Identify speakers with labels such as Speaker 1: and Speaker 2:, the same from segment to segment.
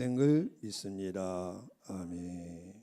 Speaker 1: 된 걸 믿습니다. 아멘.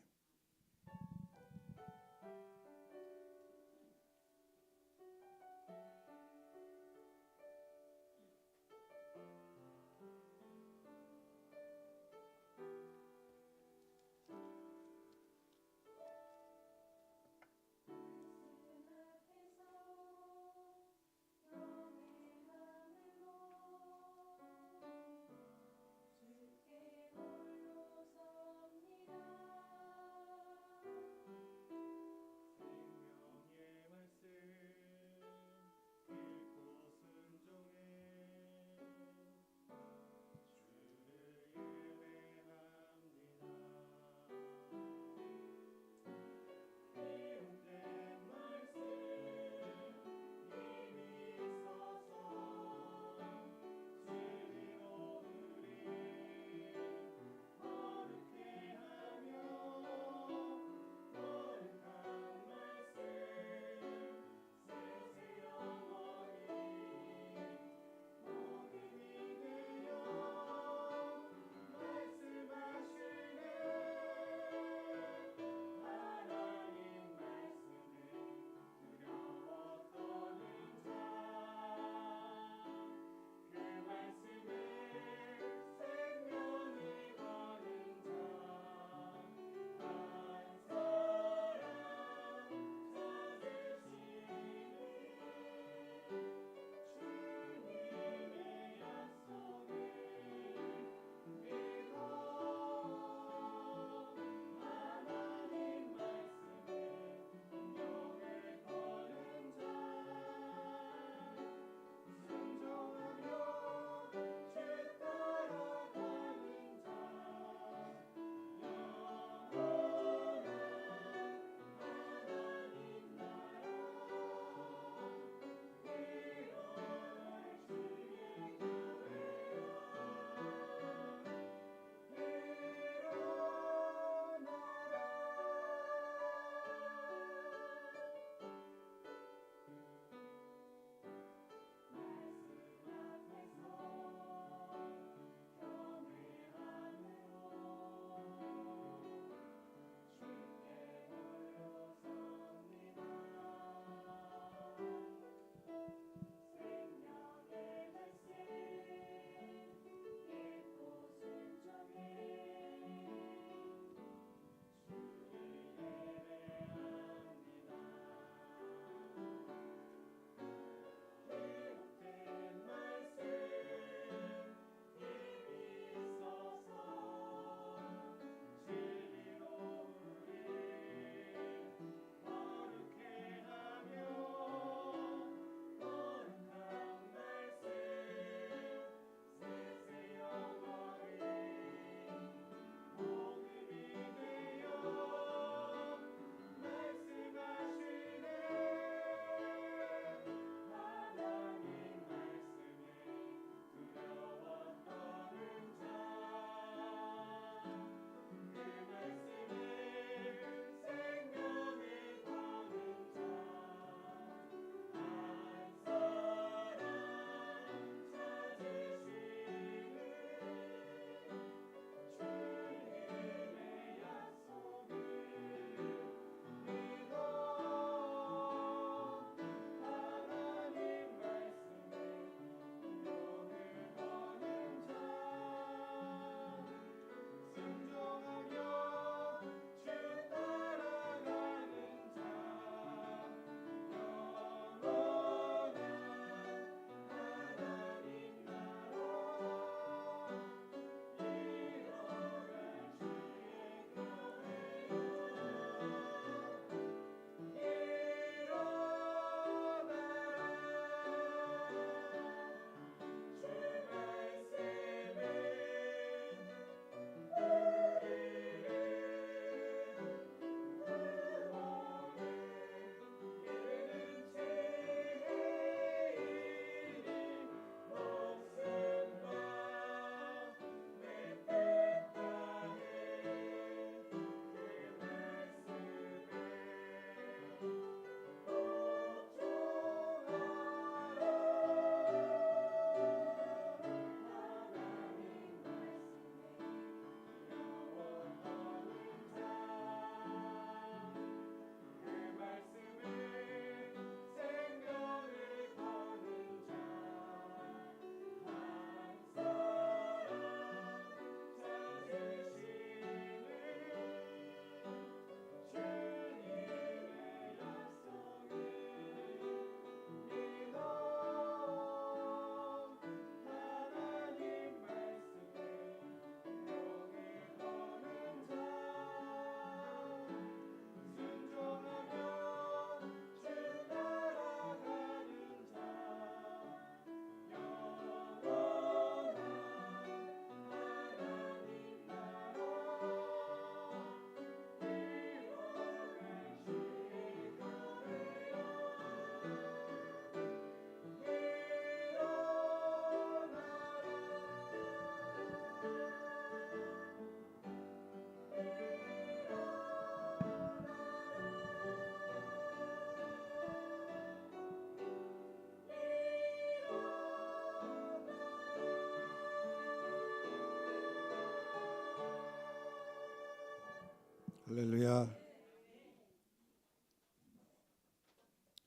Speaker 1: 할렐루야.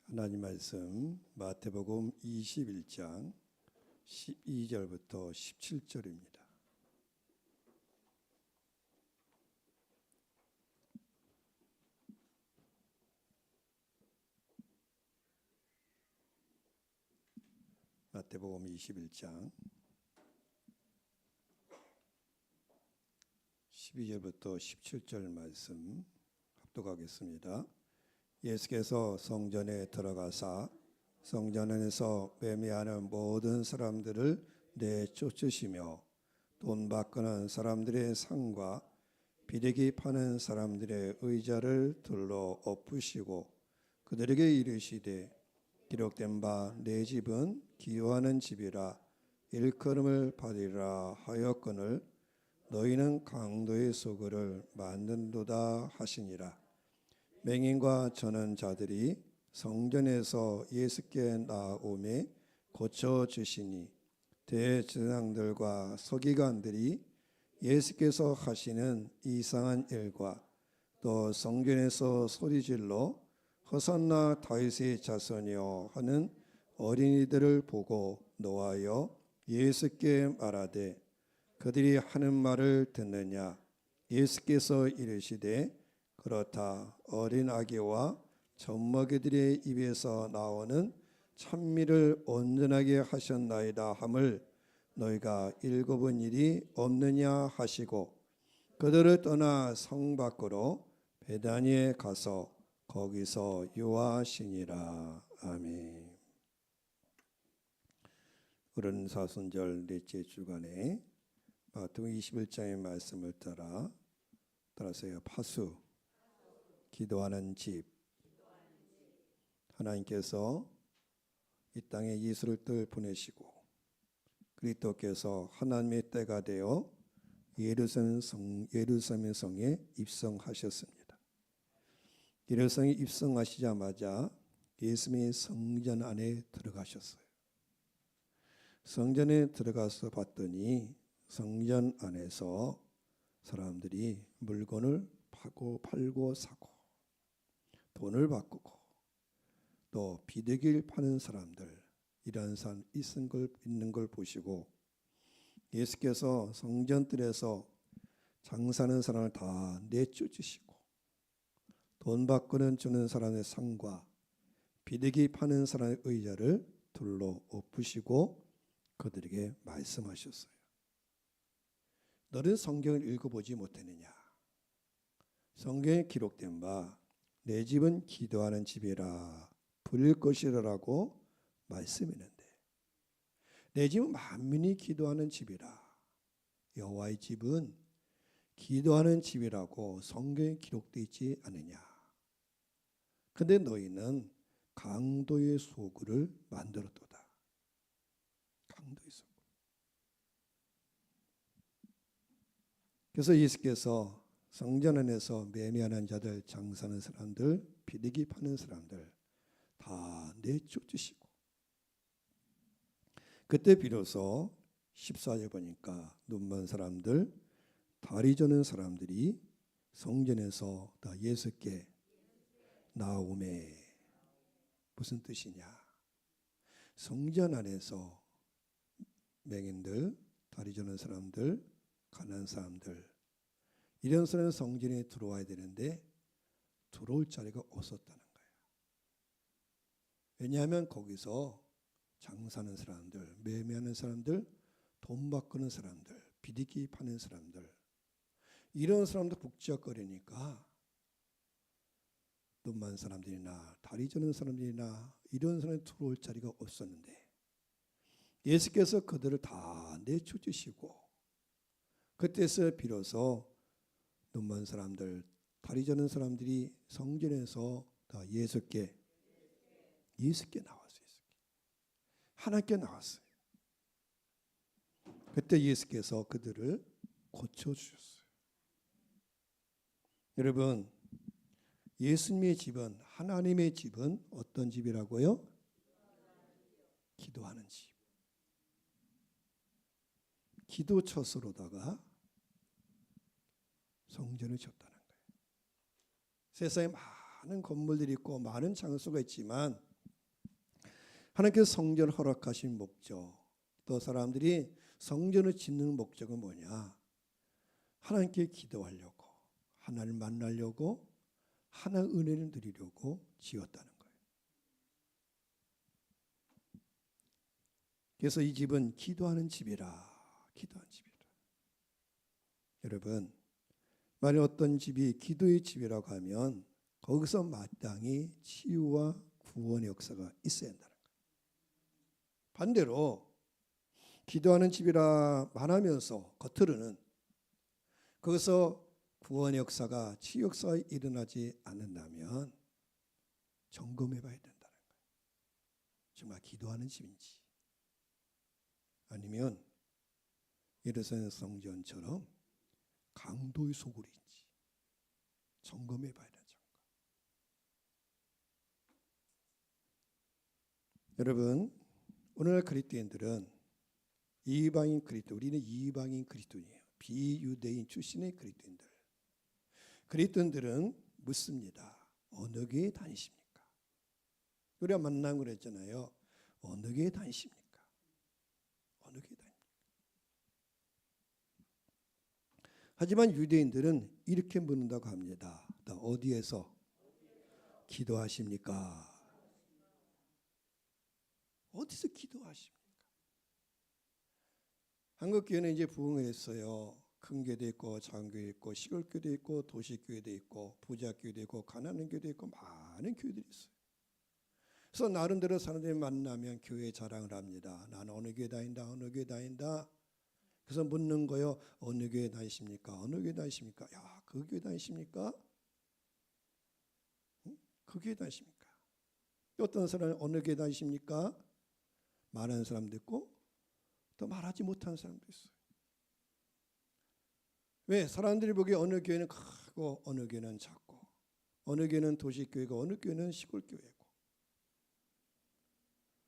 Speaker 1: 하나님 말씀 마태복음 21장 12절부터 17절입니다. 마태복음 21장 12절부터 17절 말씀 합독하겠습니다. 예수께서 성전에 들어가사 성전 안에서 매매하는 모든 사람들을 내쫓으시며 돈 바꾸는 사람들의 상과 비둘기 파는 사람들의 의자를 둘러 엎으시고 그들에게 이르시되 기록된 바 내 집은 기도하는 집이라 일컬음을 받으리라 하였거늘 너희는 강도의 소굴을 만든도다 하시니라. 맹인과 저는 자들이 성전에서 예수께 나오매 고쳐주시니 대제사장들과 서기관들이 예수께서 하시는 이상한 일과 또 성전에서 소리질러 호산나 다윗의 자손이여 하는 어린이들을 보고 노하여 예수께 말하되 그들이 하는 말을 듣느냐. 예수께서 이르시되 그렇다. 어린 아기와 젖먹이들의 입에서 나오는 찬미를 온전하게 하셨나이다 함을 너희가 읽어본 일이 없느냐 하시고 그들을 떠나 성 밖으로 베다니에 가서 거기서 유하시니라. 아멘. 오른 사순절 넷째 주간에 마태복음 21장의 말씀을 따라서요. 파수, 기도하는 집. 하나님께서 이 땅에 예수를 뜰 보내시고 그리스도께서 하나님의 때가 되어 예루살렘 성에 입성하셨습니다. 예루살렘에 입성하시자마자 예수님이 성전 안에 들어가셨어요. 성전에 들어가서 봤더니 성전 안에서 사람들이 물건을 팔고 사고 돈을 바꾸고 또 비둘기를 파는 사람들 이런 사람 있는 걸 보시고 예수께서 성전뜰에서 장사하는 사람을 다 내쫓으시고 돈 바꾸는 주는 사람의 상과 비둘기 파는 사람의 의자를 둘러 엎으시고 그들에게 말씀하셨어요. 너는 성경을 읽어보지 못했느냐? 성경에 기록된 바 내 집은 기도하는 집이라 불릴 것이라고 말씀했는데 내 집은 만민이 기도하는 집이라 여호와의 집은 기도하는 집이라고 성경에 기록되어 있지 않느냐? 근데 너희는 강도의 소굴을 만들었도다. 강도의 소굴. 그래서 예수께서 성전 안에서 매매하는 자들, 장사하는 사람들, 비둘기 파는 사람들 다 내쫓으시고 그때 비로소 14절 보니까 눈먼 사람들, 다리 저는 사람들이 성전에서 다 예수께 나오매. 무슨 뜻이냐? 성전 안에서 맹인들, 다리 저는 사람들, 가난한 사람들 이런 사람은 성전에 들어와야 되는데 들어올 자리가 없었다는 거예요. 왜냐하면 거기서 장사하는 사람들, 매매하는 사람들, 돈 바꾸는 사람들, 비둘기 파는 사람들 이런 사람들 북적거리니까 눈만 사람들이나 다리 저는 사람들이나 이런 사람이 들어올 자리가 없었는데 예수께서 그들을 다 내쫓으시고 그때서 비로소 눈먼 사람들, 다리 저는 사람들이 성전에서 다 예수께 나왔어요. 하나님께 나왔어요. 그때 예수께서 그들을 고쳐주셨어요. 여러분, 예수님의 집은, 하나님의 집은 어떤 집이라고요? 기도하는 집. 기도처소로다가 성전을 졌다는 거예요. 세상에 많은 건물들이 있고 많은 장소가 있지만 하나님께서 성전을 허락하신 목적, 또 사람들이 성전을 짓는 목적은 뭐냐? 하나님께 기도하려고, 하나님을 만나려고, 하나님의 은혜를 누리려고 지었다는 거예요. 그래서 이 집은 기도하는 집이라, 기도하는 집이라. 여러분, 만약 어떤 집이 기도의 집이라고 하면 거기서 마땅히 치유와 구원의 역사가 있어야 한다는 거예요. 반대로 기도하는 집이라 말하면서 겉으로는 거기서 구원의 역사가, 치유 역사가 일어나지 않는다면 점검해 봐야 된다는 거예요. 정말 기도하는 집인지 아니면 예루살렘 성전처럼 강도의 소굴인지 점검해 봐야 되는 점검. 여러분, 오늘날 그리스도인들은 이방인 그리스도, 우리는 이방인 그리스도인이에요. 비유대인 출신의 그리스도인들. 그리스도인들은 묻습니다. 어느 교회 다니십니까? 우리가 만난 거 그랬잖아요. 어느 교회 다니십니까? 어느 교회 다닙니까? 하지만 유대인들은 이렇게 묻는다고 합니다. 어디에서 기도하십니까? 어디서 기도하십니까? 한국 교회는 이제 부흥을 했어요. 큰 교회도 있고 작은 교회도 있고 시골 교회도 있고 도시 교회도 있고 부자 교회도 있고 가난한 교회도 있고 많은 교회들이 있어요. 그래서 나름대로 사람들이 만나면 교회 자랑을 합니다. 나는 어느 교회 다닌다, 어느 교회 다닌다. 그래서 묻는 거요. 어느 교회 다니십니까? 어느 교회 다니십니까? 야, 그 교회 다니십니까? 응? 그 교회 다니십니까? 어떤 사람은 어느 교회 다니십니까? 말하는 사람도 있고 또 말하지 못하는 사람도 있어요. 왜? 사람들이 보기에 어느 교회는 크고 어느 교회는 작고 어느 교회는 도시교회고 어느 교회는 시골교회고.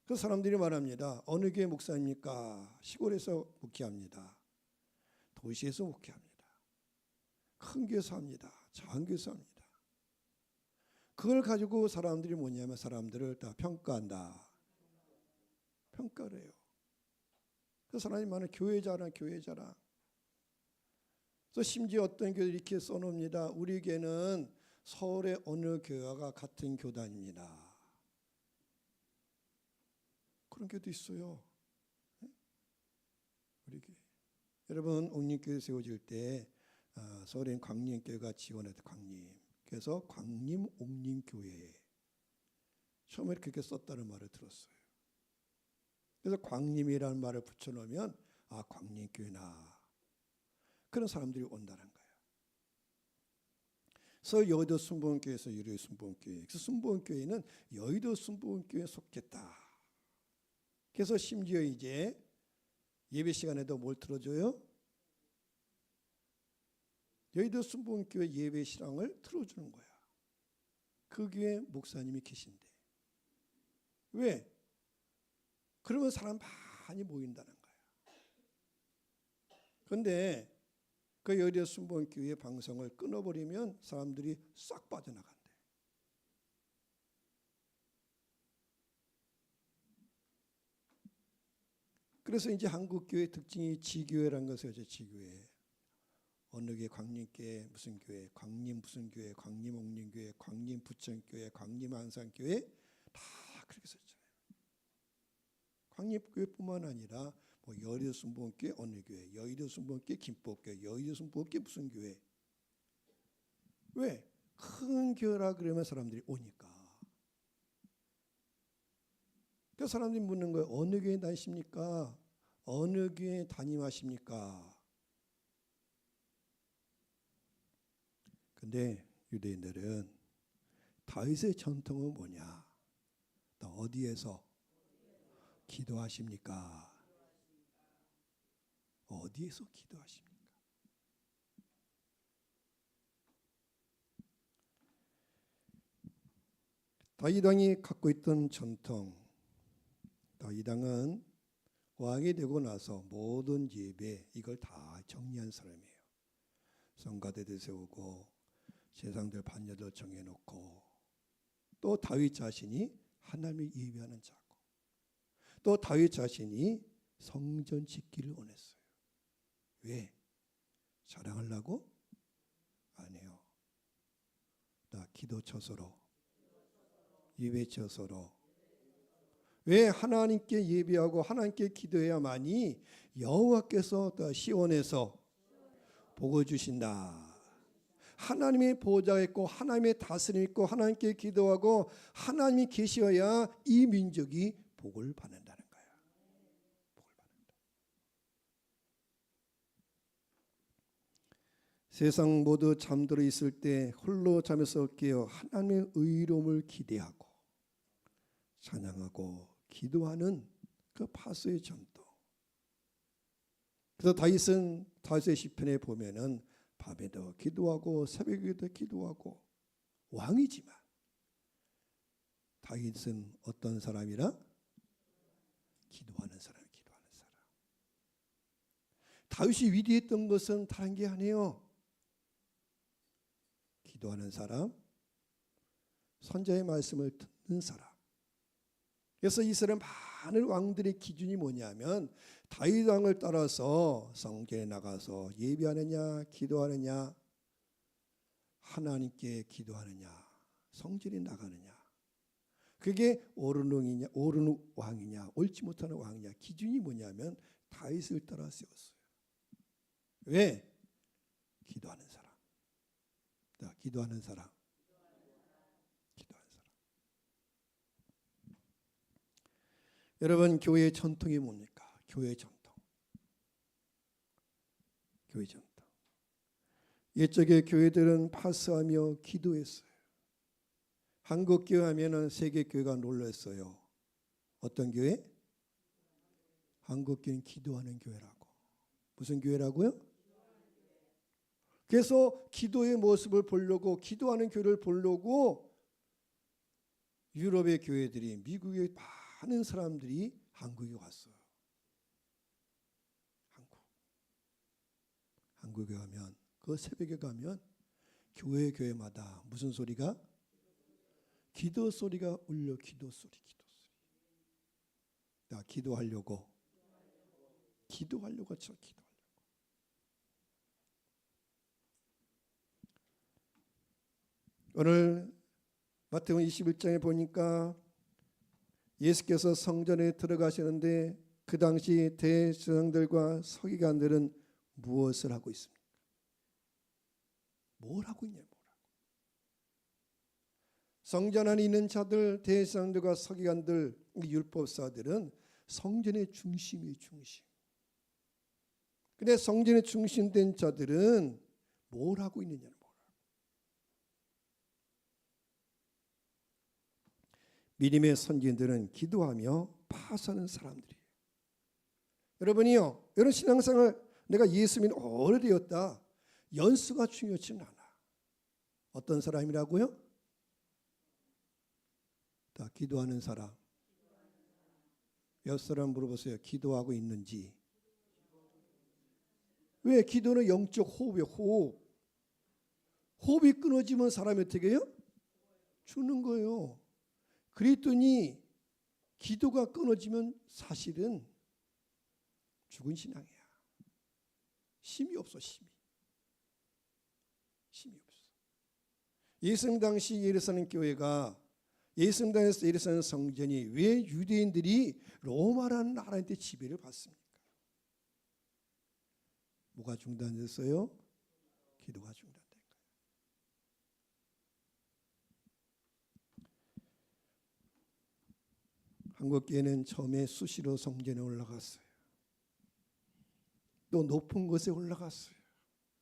Speaker 1: 그 사람들이 말합니다. 어느 교회 목사입니까? 시골에서 목회합니다. 도시에서 목회합니다. 큰 교회에서 합니다. 작은 교회에서 합니다. 그걸 가지고 사람들이 뭐냐면 사람들을 다 평가한다. 평가를 해요. 그 사람이 많은 교회 자랑, 교회 자랑. 그래서 심지어 어떤 교회들이 이렇게 써놓습니다. 우리 교회는 서울의 어느 교회와 같은 교단입니다. 그런 교회도 있어요. 우리 교회. 여러분, 옥림교회 세워질 때 서울에 광림교회가 지원했던 광림. 그래서 광림 옥림교회. 처음에 그렇게 썼다는 말을 들었어요. 그래서 광림이라는 말을 붙여놓으면 광림교회나 그런 사람들이 온다는 거예요. 그래서 여의도 순복음교회에서 유료 순복음교회. 그래서 순복음교회는 여의도 순복음교회에 속했다. 그래서 심지어 이제 예배 시간에도 뭘 틀어줘요? 여의도 순복음교회 예배 실황을 틀어주는 거야. 그 교회 목사님이 계신데. 왜? 그러면 사람 많이 모인다는 거야. 그런데 그 여의도 순복음교회 방송을 끊어버리면 사람들이 싹 빠져나간대. 그래서 이제 한국교회 특징이 지교회라는 것을 지교회. 어느 교회, 광림교회 무슨 교회, 광림 무슨 교회, 광림 옥림교회, 광림 부천교회, 광림 안산교회 다 그렇게 썼잖아요. 광림교회뿐만 아니라 뭐 여의도 순복음교회 어느 교회, 여의도 순복음교회 김포교회, 여의도 순복음교회 무슨 교회. 왜? 큰 교회라 그러면 사람들이 오니까. 그 사람들이 묻는 거예요. 어느 교회 다니십니까? 어느 교회 담임하십니까? 근데 유대인들은 다윗의 전통은 뭐냐? 어디에서 기도하십니까? 어디에서 기도하십니까? 다윗 왕이 갖고 있던 전통. 다윗 왕은 왕이 되고 나서 모든 예배 이걸 다 정리한 사람이에요. 성가대도 세우고 세상들 반열을 정해놓고 또 다윗 자신이 하나님을 예배하는 자고 또 다윗 자신이 성전 짓기를 원했어요. 왜? 자랑하려고? 아니에요. 나 기도 처소로 예배 처소로 왜 하나님께 예배하고 하나님께 기도해야만이 여호와께서 또 시온에서 복을 주신다. 하나님의 보호자가 있고 하나님의 다스림이 있고 하나님께 기도하고 하나님이 계셔야 이 민족이 복을 받는다는 거야. 복을 받는다. 세상 모두 잠들어 있을 때 홀로 잠에서 깨어 하나님의 의로움을 기대하고 찬양하고 기도하는 그 파수의 전통. 그래서 다윗은 다윗의 시편에 보면은 밤에도 기도하고 새벽에도 기도하고 왕이지만 다윗은 어떤 사람이라? 기도하는 사람. 다윗이 위대했던 것은 다른 게 아니에요. 기도하는 사람, 선자의 말씀을 듣는 사람. 그래서 이스라엘 많은 왕들의 기준이 뭐냐면 다윗 왕을 따라서 성전에 나가서 예배하느냐 기도하느냐 하나님께 기도하느냐 성전에 나가느냐 그게 옳은 왕이냐 옳지 못하는 왕이냐 기준이 뭐냐면 다윗을 따라 세웠어요. 왜? 기도하는 사람. 기도하는 사람. 여러분 교회의 전통이 뭡니까? 교회의 전통. 교회 전통. 옛적의 교회들은 파스하며 기도했어요. 한국 교회 하면은 세계 교회가 놀랐어요. 어떤 교회? 한국 교회는 기도하는 교회라고. 무슨 교회라고요? 그래서 기도의 모습을 보려고 기도하는 교회를 보려고 유럽의 교회들이 미국의 많은 사람들이 한국에 왔어요. 한국에 가면 그 새벽에 가면 교회마다 무슨 소리가? 기도 소리가 울려. 기도 소리. 나 기도하려고 저 기도하려고. 오늘 마태복음 21장에 보니까 예수께서 성전에 들어가시는데 그 당시 대제사장들과 서기관들은 무엇을 하고 있습니까? 뭘 하고 있냐? 성전 안에 있는 자들, 대제사장들과 서기관들, 율법사들은 성전의 중심이에요. 중심. 근데 성전의 중심된 자들은 뭘 하고 있느냐? 믿음의 선진들은 기도하며 파수하는 사람들이에요. 여러분이요, 여러분 신앙생활 내가 예수 믿는 오래되었다. 연수가 중요치는 않아. 어떤 사람이라고요? 다 기도하는 사람. 몇 사람 물어보세요. 기도하고 있는지. 왜? 기도는 영적 호흡이에요. 호흡. 호흡이 끊어지면 사람이 어떻게 해요? 죽는 거예요. 그랬더니 기도가 끊어지면 사실은 죽은 신앙이야. 힘이 없어. 힘이 없어. 예수님 당시 예루살렘 교회가 예수님 당시 예루살렘 성전이 왜 유대인들이 로마라는 나라한테 지배를 받습니까? 뭐가 중단됐어요? 기도가 중단된 거예요. 한국교회는 처음에 수시로 성전에 올라갔어요. 또 높은 곳에 올라갔어요.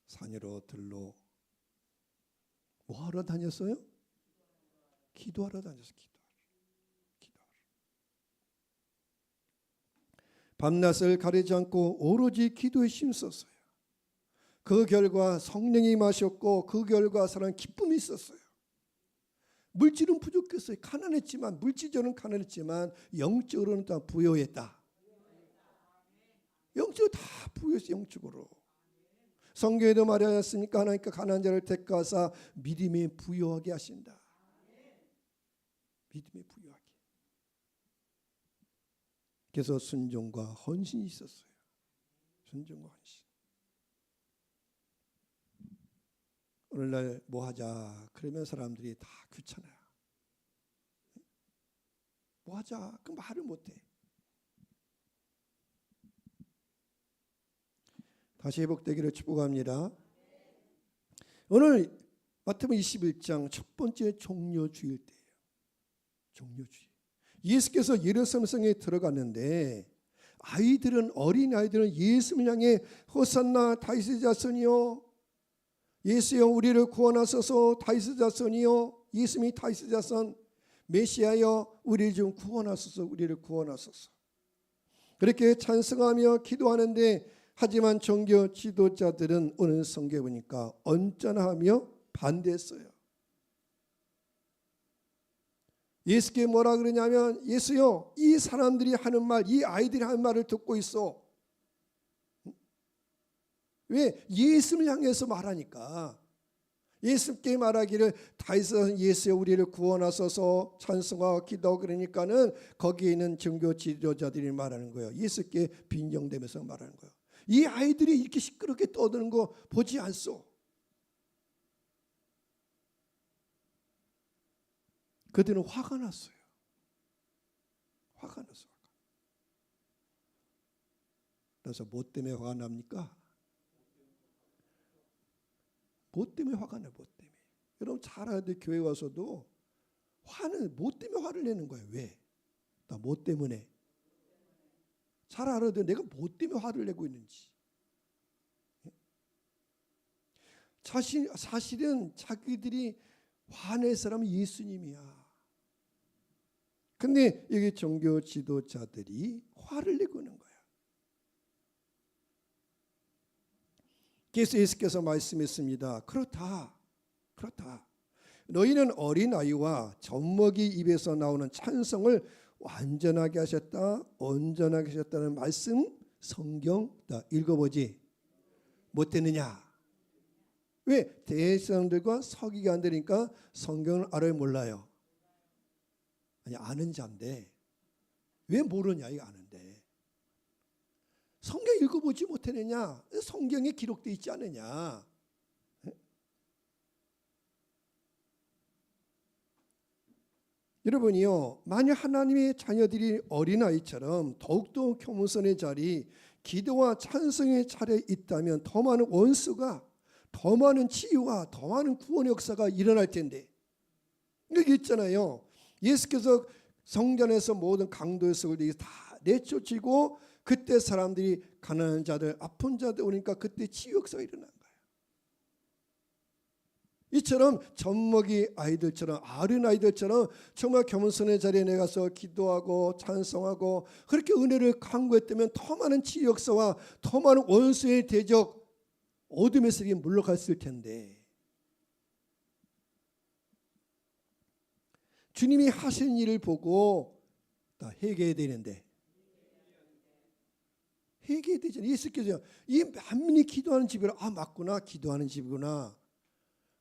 Speaker 1: 산으로 들로. 뭐 하러 다녔어요? 기도하러 다녔어요. 기도하러. 밤낮을 가리지 않고 오로지 기도에 힘썼어요. 그 결과 성령이 임하셨고 그 결과 사람 기쁨이 있었어요. 물질은 부족했어요. 가난했지만 물질적으로는 가난했지만 영적으로는 다 부여했다. 영적으로 다 부여했어요. 영적으로. 성경에도 말하지 않습니까? 하나님께 가난한 자를 택하사 믿음에 부여하게 하신다. 믿음에 부여하게. 그래서 순종과 헌신이 있었어요. 순종과 헌신. 오늘날 뭐 하자 그러면 사람들이 다 귀찮아요. 뭐 하자 그 말을 못해. 다시 회복되기를 축복합니다. 오늘 마태복음 21장 첫 번째 종료주일 때예요. 종료주일. 예수께서 예루살렘 성에 들어갔는데 어린 아이들은 예수를 향해 호산나 다윗의 자손이요, 예수여 우리를 구원하소서, 다윗의 자손이요, 예수님이 다윗의 자손, 메시아여 우리를 좀 구원하소서, 우리를 구원하소서. 그렇게 찬송하며 기도하는데, 하지만 종교 지도자들은 오늘 성경에 보니까 언짢아하며 반대했어요. 예수께 뭐라 그러냐면, 예수여 이 사람들이 하는 말, 이 아이들이 하는 말을 듣고 있어. 왜? 예수를 향해서 말하니까. 예수께 말하기를 다윗은 예수여 우리를 구원하소서 찬송하고 기도하고 그러니까는 거기에 있는 종교 지도자들이 말하는 거예요. 예수께 빈정대면서 말하는 거예요. 이 아이들이 이렇게 시끄럽게 떠드는 거 보지 않소. 그들은 화가 났어요. 화가 났어요. 그래서 뭐 때문에 화가 납니까? 뭐 때문에 화가 나요? 뭐 때문에? 여러분 잘 알아야 돼. 교회 와서도 화는 뭐 때문에 화를 내는 거예요? 왜? 나 뭐 때문에? 잘 알아야 돼. 내가 뭐 때문에 화를 내고 있는지. 사실은 자기들이 화낼 사람은 예수님이야. 근데 여기 종교 지도자들이 화를 내고 있는 거야. 그래서 예수께서 말씀했습니다. 그렇다. 너희는 어린아이와 젖먹이 입에서 나오는 찬송을 완전하게 하셨다, 온전하게 하셨다는 말씀 성경 다 읽어보지 못했느냐? 왜? 대사람들과 서기관들이니까 성경을 알아요, 몰라요? 아니 아는 자인데 왜 모르냐? 이거 아는데 성경 읽어보지 못했느냐? 성경에 기록되어 있지 않느냐? 여러분이요, 만약 하나님의 자녀들이 어린아이처럼 더욱더 겸손의 자리, 기도와 찬송의 자리에 있다면 더 많은 원수가, 더 많은 치유와 더 많은 구원의 역사가 일어날 텐데, 여기 있잖아요. 예수께서 성전에서 모든 강도의 속을 다 내쫓으고 그때 사람들이 가난한 자들, 아픈 자들 오니까 그때 치유 역사가 일어난 거예요. 이처럼 젖먹이 아이들처럼, 어린 아이들처럼 정말 겸손의 자리에 내가서 기도하고 찬송하고 그렇게 은혜를 강구했다면 더 많은 치유 역사와 더 많은 원수의 대적, 어둠의 세계에 물러갔을 텐데, 주님이 하신 일을 보고 다 회개해야 되는데 회개해야 되잖아요. 예수께서 이 만민이 기도하는 집이라, 맞구나, 기도하는 집이구나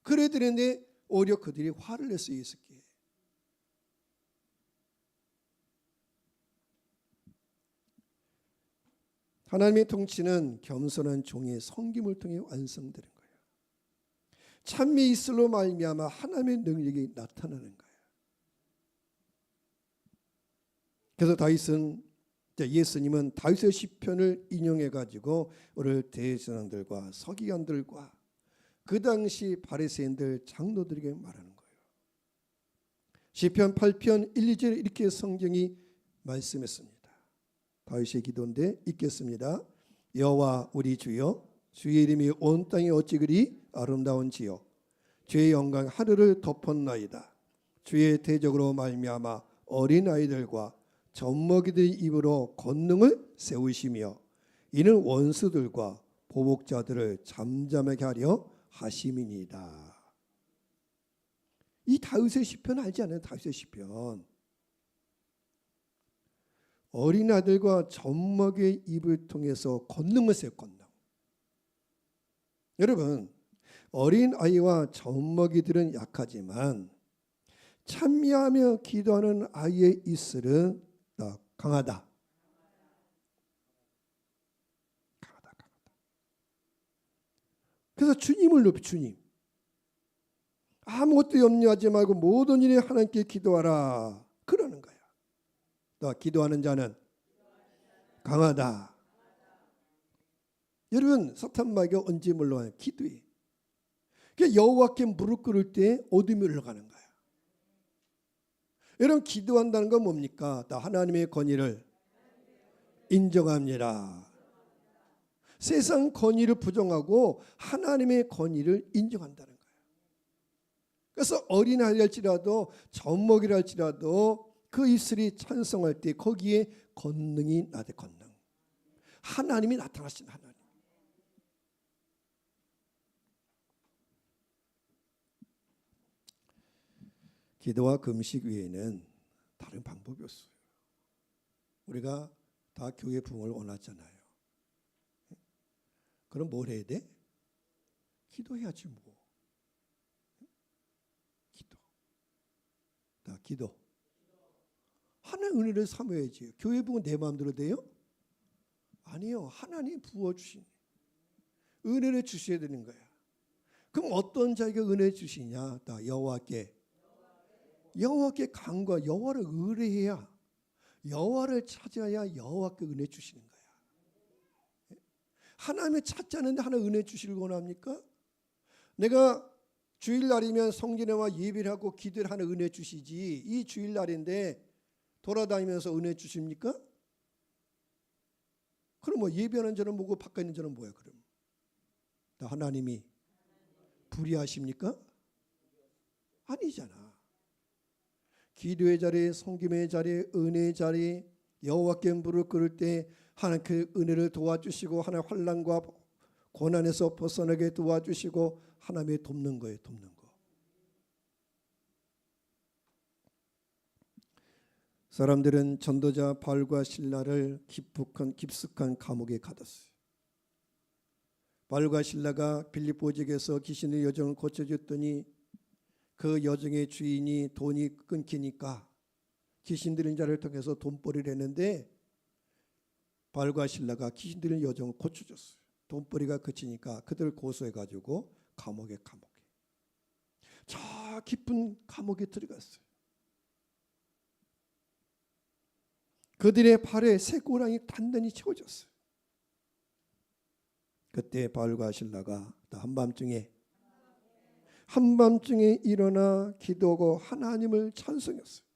Speaker 1: 그래야 되는데 오히려 그들이 화를 냈어요. 예수께. 하나님의 통치는 겸손한 종의 섬김을 통해 완성되는 거예요. 찬미 이슬로 말미암아 하나님의 능력이 나타나는 거예요. 그래서 예수님은 다윗의 시편을 인용해 가지고 오늘 대제사장들과 서기관들과 그 당시 바리새인들 장로들에게 말하는 거예요. 시편 8편 1, 2절에 이렇게 성경이 말씀했습니다. 다윗의 기도인데 읽겠습니다. 여호와 우리 주여, 주의 이름이 온 땅에 어찌 그리 아름다운지요. 주의 영광 하늘을 덮었나이다. 주의 대적으로 말미암아 어린아이들과 젖먹이들의 입으로 권능을 세우시며 이는 원수들과 보복자들을 잠잠하게 하려 하심이니이다. 이 다윗의 시편 알지 않아요? 다윗의 시편. 어린아들과 젖먹이의 입을 통해서 권능을 세요. 권능. 여러분, 어린 아이와 젖먹이들은 약하지만 찬미하며 기도하는 아이의 이슬은 강하다. 강하다. 그래서 주님을 높이, 주님. 아무것도 염려하지 말고 모든 일에 하나님께 기도하라. 그러는 거야. 또 기도하는 자는 강하다. 여러분, 사탄 마귀가 언제 물러가냐? 기도해. 그러니까 여호와께 무릎 꿇을 때 어둠이 흘러가는 거야. 여러분, 기도한다는 건 뭡니까? 다 하나님의 권위를 인정합니다. 세상 권위를 부정하고 하나님의 권위를 인정한다는 거예요. 그래서 어린아이랄지라도 젖먹이랄지라도 그 이슬이 찬송할 때 거기에 권능이 나대. 권능. 하나님이 나타나신 하나님. 기도와 금식 외에는 다른 방법이 없어요. 우리가 다 교회 부흥을 원하잖아요. 그럼 뭘 해야 돼? 기도해야지 뭐. 기도. 하나님 은혜를 삼아야지. 교회 부흥은 내 마음대로 돼요? 아니요. 하나님 부어주신 은혜를 주셔야 되는 거야. 그럼 어떤 자에게 은혜 주시냐? 여호와께 간구하, 여호와를 의뢰해야, 여호와를 찾아야 여호와께 은혜 주시는 거야. 하나님을 찾지 않는데 하나님 은혜 주시길 원합니까? 내가 주일날이면 성전에와 예배를 하고 기도를 하는 은혜 주시지, 이 주일날인데 돌아다니면서 은혜 주십니까? 그럼 뭐 예배하는 자는 뭐고 바깥에 있는 자는 뭐야? 그럼 하나님이 불의하십니까? 아니잖아. 기도의 자리, 섬김의 자리, 은혜의 자리, 여호와께 무릎 꿇을 때 하나님 그 은혜를 도와주시고 하나님 환난과 고난에서 벗어나게 도와주시고 하나님의 돕는 거예요. 돕는 거. 사람들은 전도자 바울과 실라를 깊숙한 감옥에 가뒀어요. 바울과 실라가 빌립보 지역에서 귀신의 여정을 고쳐줬더니 그 여정의 주인이 돈이 끊기니까 귀신 들린 자를 통해서 돈벌이를 했는데 바울과 실라가 귀신 들린 여정을 고쳐줬어요. 돈벌이가 그치니까 그들 고소해가지고 감옥에 저 깊은 감옥에 들어갔어요. 그들의 발에 쇠고랑이 단단히 채워졌어요. 그때 바울과 실라가 한밤중에 일어나 기도하고 하나님을 찬송했어요.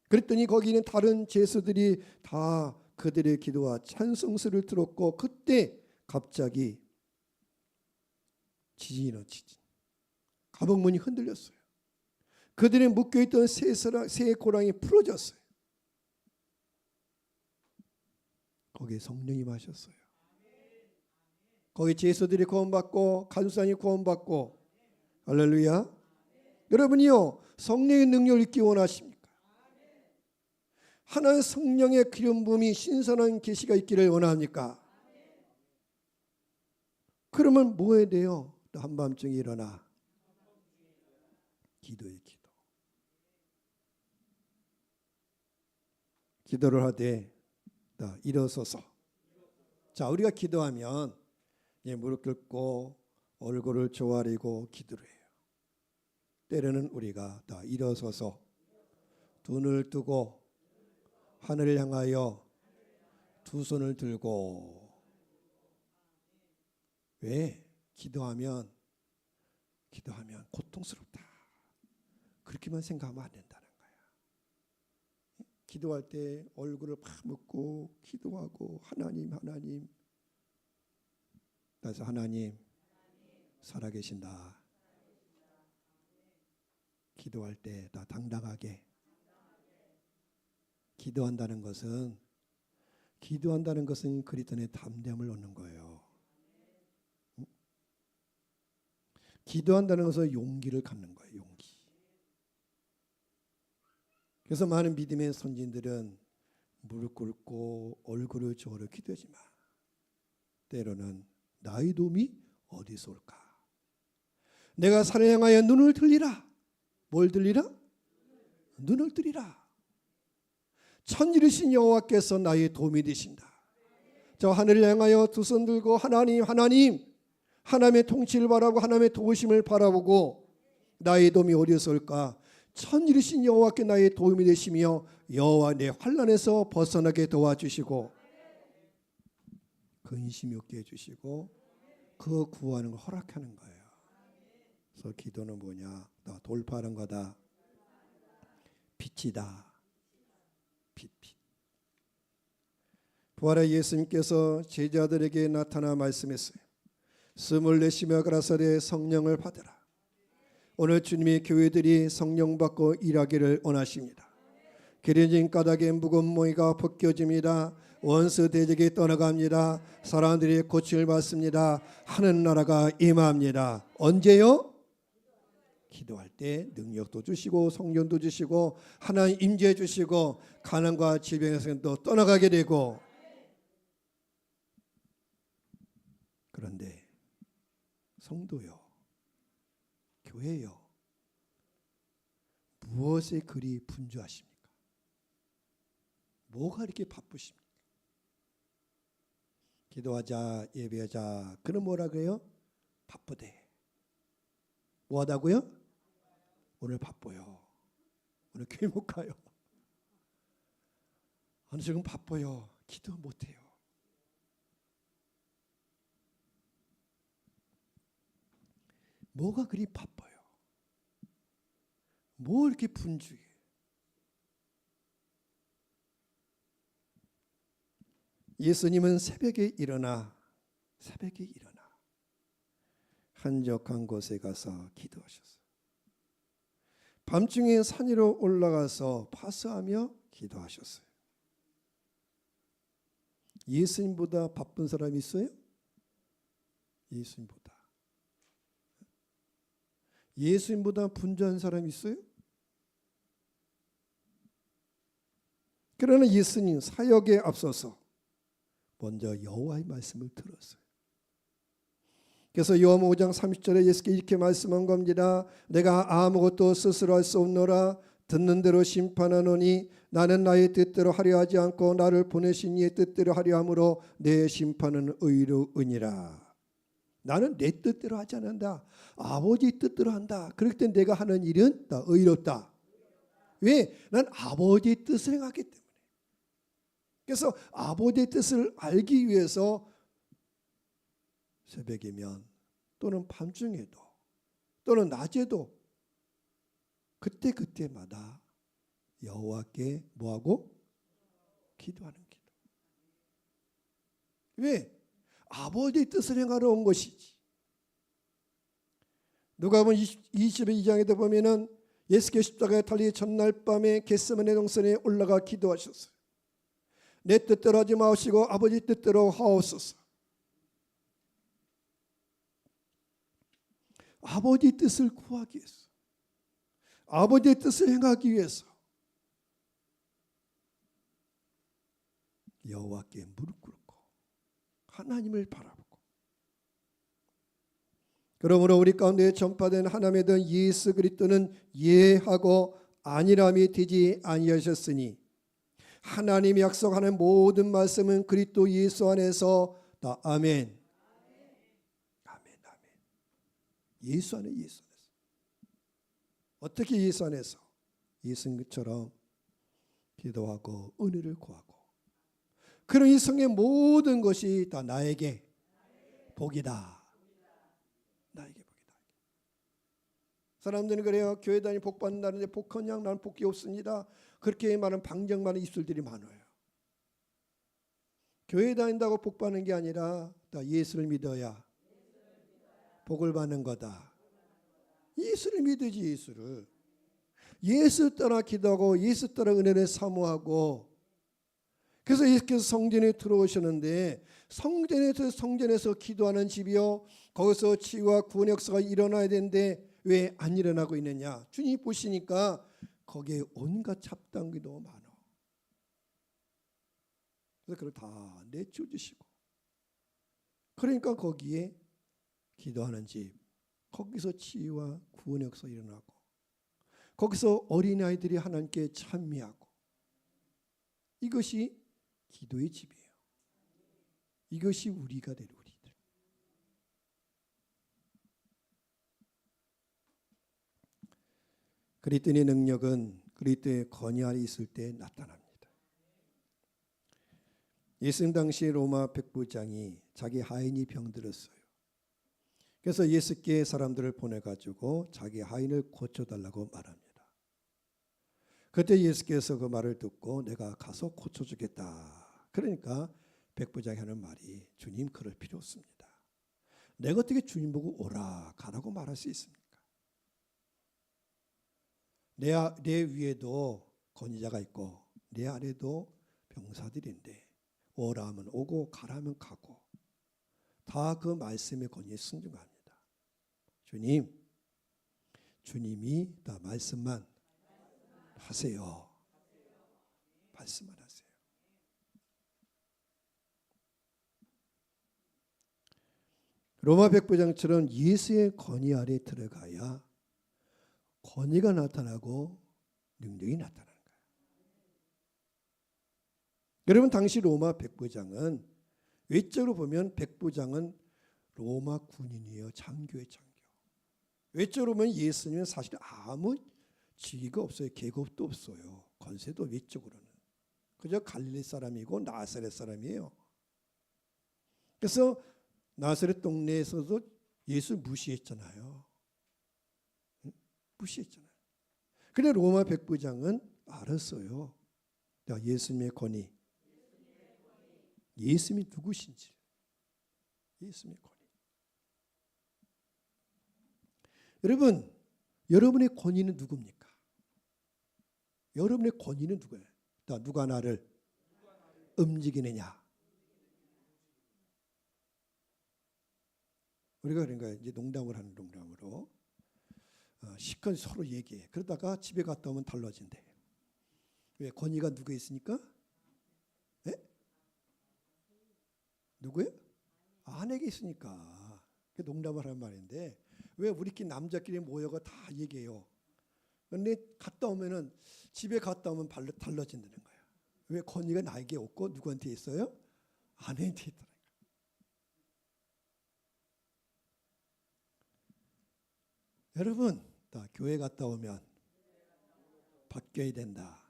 Speaker 1: 그랬더니 거기 있는 다른 제수들이 다 그들의 기도와 찬송소를 들었고 그때 갑자기 지진. 감옥문이 흔들렸어요. 그들의 묶여있던 새 고랑이 풀어졌어요. 거기에 성령이 임하셨어요. 거기 제수들이 구원받고 간수사님이 구원받고, 할렐루야. 여러분이요, 성령의 능력을 잊기 원하십니까? 하나님 성령의 기름 부음이 신선한 계시가 있기를 원합니까? 그러면 뭐 해야 돼요? 또 한밤중에 일어나 기도해. 기도를 하되 일어서서. 자, 우리가 기도하면 무릎 꿇고 얼굴을 조아리고 기도를 해요. 때로는 우리가 일어서서 두 눈을 뜨고 하늘을 향하여 두 손을 들고. 왜? 기도하면 고통스럽다. 그렇게만 생각하면 안 된다는 거야. 기도할 때 얼굴을 파묻고 기도하고 하나님. 그래서 하나님 살아계신다. 기도할 때 다 당당하게. 기도한다는 것은 그리스도의 담대함을 얻는 거예요. 기도한다는 것은 용기를 갖는 거예요. 용기. 그래서 많은 믿음의 선진들은 무릎 꿇고 얼굴을 조아려 기도하지만 때로는 나의 도움이 어디서 올까? 내가 산을 향하여 눈을 들리라. 뭘 들리라? 눈을 들이라. 천지르신 여호와께서 나의 도움이 되신다. 저 하늘을 향하여 두 손 들고 하나님 하나님의 통치를 바라보고 하나님의 도우심을 바라보고 나의 도움이 어디서 올까? 천지르신 여호와께 나의 도움이 되시며 여호와 내 환난에서 벗어나게 도와주시고 근심이 없게 해주시고 그 구하는 걸 허락하는 거예요. 그래서 기도는 뭐냐? 나 돌파하는 거다. 빛이다. 빛. 부활의 예수님께서 제자들에게 나타나 말씀했어요. 숨을 내쉬며 가라사대 성령을 받으라. 오늘 주님의 교회들이 성령 받고 일하기를 원하십니다. 기름진 까닭에 무거운 몽이가 벗겨집니다. 원수 대적이 떠나갑니다. 사람들이 고침을 받습니다. 하는 나라가 임합니다. 언제요? 기도할 때 능력도 주시고 성령도 주시고 하나님 임재해 주시고 가난과 질병에서 또 떠나가게 되고. 그런데 성도요, 교회요, 무엇에 그리 분주하십니까? 뭐가 이렇게 바쁘십니까? 기도하자, 예배하자. 그럼 뭐라 그래요? 바쁘대. 뭐하다고요? 오늘 바빠요. 오늘 교회 못 가요. 오늘 지금 바빠요. 기도 못해요. 뭐가 그리 바빠요? 뭐 이렇게 분주해? 예수님은 새벽에 일어나 한적한 곳에 가서 기도하셨어요. 밤중에 산 위로 올라가서 파수하며 기도하셨어요. 예수님보다 바쁜 사람이 있어요? 예수님보다 분주한 사람이 있어요? 그러나 예수님 사역에 앞서서 먼저 여호와의 말씀을 들었어요. 그래서 요한복음 5장 30절에 예수께서 이렇게 말씀한 겁니다. 내가 아무것도 스스로 할 수 없노라. 듣는 대로 심판하노니 나는 나의 뜻대로 하려 하지 않고 나를 보내신 이의 뜻대로 하려 함으로 내 심판은 의로우니라. 나는 내 뜻대로 하지 않는다. 아버지 뜻대로 한다. 그럴 때 내가 하는 일은 다 의롭다. 왜? 난 아버지의 뜻을 행하기 때문에. 그래서 아버지의 뜻을 알기 위해서 새벽이면 또는 밤중에도 또는 낮에도 그때마다 여호와께 뭐하고? 기도하는 기도. 왜? 아버지의 뜻을 행하러 온 것이지. 누가복음 22장에도 보면은 예수께서 십자가에 달리기 전날 밤에 겟세마네 동산에 올라가 기도하셨어요. 내 뜻대로 하지 마시고 아버지 뜻대로 하옵소서. 아버지 뜻을 구하기 위해서, 아버지의 뜻을 행하기 위해서 여호와께 무릎 꿇고 하나님을 바라보고, 그러므로 우리 가운데 전파된 하나님의 든 예수 그리스도는 예하고 아니람이 되지 아니하셨으니 하나님이 약속하는 모든 말씀은 그리스도 예수 안에서 다 아멘. 예수 안에서. 어떻게 예수 안에서? 예수님처럼 기도하고 은혜를 구하고, 그런 이 성의 모든 것이 다 나에게 복이다. 나에게 복이다. 사람들은 그래요. 교회 다니 복 받는다는데 복하냐? 나는 복이 없습니다. 그렇게 말하는 방정 많은 입술들이 많아요. 교회 다닌다고 복 받는 게 아니라 다 예수를 믿어야 복을 받는 거다. 예수를 믿으지. 예수 따라 기도하고 예수 따라 은혜를 사모하고. 그래서 예수께서 성전에 들어오셨는데 성전에서 기도하는 집이요, 거기서 치유와 구원 역사가 일어나야 되는데 왜 안 일어나고 있느냐? 주님이 보시니까 거기에 온갖 잡담이 너무 많아. 그래서 그걸 다 내쳐주시고 그러니까 거기에 기도하는 집, 거기서 치유와 구원의 역사 일어나고, 거기서 어린아이들이 하나님께 찬미하고, 이것이 기도의 집이에요. 이것이 우리가 될 우리들. 그리스도의 능력은 그리스도의 권위 아래 있을 때 나타납니다. 예수님 당시 로마 백부장이 자기 하인이 병들었어요. 그래서 예수께 사람들을 보내가지고 자기 하인을 고쳐달라고 말합니다. 그때 예수께서 그 말을 듣고 내가 가서 고쳐주겠다. 그러니까 백부장이 하는 말이 주님 그럴 필요 없습니다. 내가 어떻게 주님 보고 오라 가라고 말할 수 있습니까? 내 위에도 권위자가 있고 내 아래도 병사들인데 오라 하면 오고 가라 하면 가고 다 그 말씀의 권위에 순종합니다. 주님이 다 말씀만 하세요. 말씀만 하세요. 로마 백부장처럼 예수의 권위 아래 들어가야 권위가 나타나고 능력이 나타나는 거예요. 여러분 당시 로마 백부장은 외적으로 보면 백부장은 로마 군인이에요. 장교의 장교. 외적으로 보면 예수님은 사실 아무 직위가 없어요. 계급도 없어요. 권세도 외적으로는. 그저 갈릴리 사람이고 나사렛 사람이에요. 그래서 나사렛 동네에서도 예수 무시했잖아요. 무시했잖아요. 그런데 로마 백부장은 알았어요. 예수님의 권위. 예수님이 누구신지. 예수님의 권위. 여러분, 여러분의 권위는 누굽니까? 여러분의 권위는 누구예요? 누가 나를 움직이느냐? 우리가 그러니까 이제 농담을 하는 농담으로 시컷 서로 얘기해. 그러다가 집에 갔다 오면 달라진대. 왜? 권위가 누구에 있으니까? 네? 누구예요? 아내에게 있으니까. 농담을 하는 말인데 왜 우리끼리 남자끼리 모여가 다 얘기해요. 그런데 갔다 오면은 집에 갔다 오면 달라진다는 거야. 왜? 권위가 나에게 없고 누구한테 있어요? 아내한테 있더라. 여러분, 다 교회 갔다 오면 바뀌어야 된다.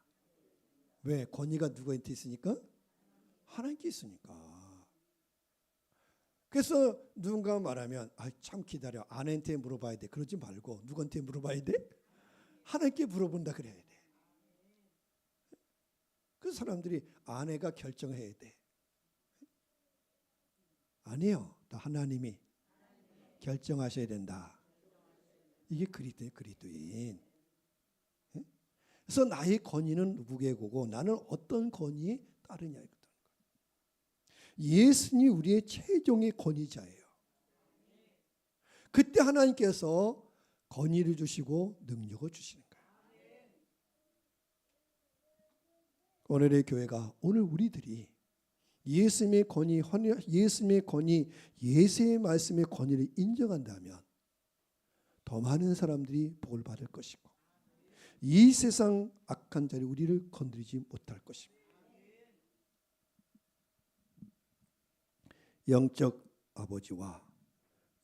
Speaker 1: 왜? 권위가 누구한테 있으니까? 하나님께 있으니까. 그래서 누군가 말하면 참 기다려. 아내한테 물어봐야 돼. 그러지 말고 누구한테 물어봐야 돼? 하나님께 물어본다 그래야 돼. 그 사람들이 아내가 결정해야 돼. 아니요. 다 하나님이 결정하셔야 된다. 이게 그리스도인. 그래서 나의 권위는 누구에게고 나는 어떤 권위에 따르냐. 예수님이 우리의 최종의 권위자예요. 그때 하나님께서 권위를 주시고 능력을 주시는 거예요. 오늘의 교회가 오늘 우리들이 예수님의 권위, 예수의 말씀의 권위를 인정한다면 더 많은 사람들이 복을 받을 것이고 이 세상 악한 자리 우리를 건드리지 못할 것입니다. 영적 아버지와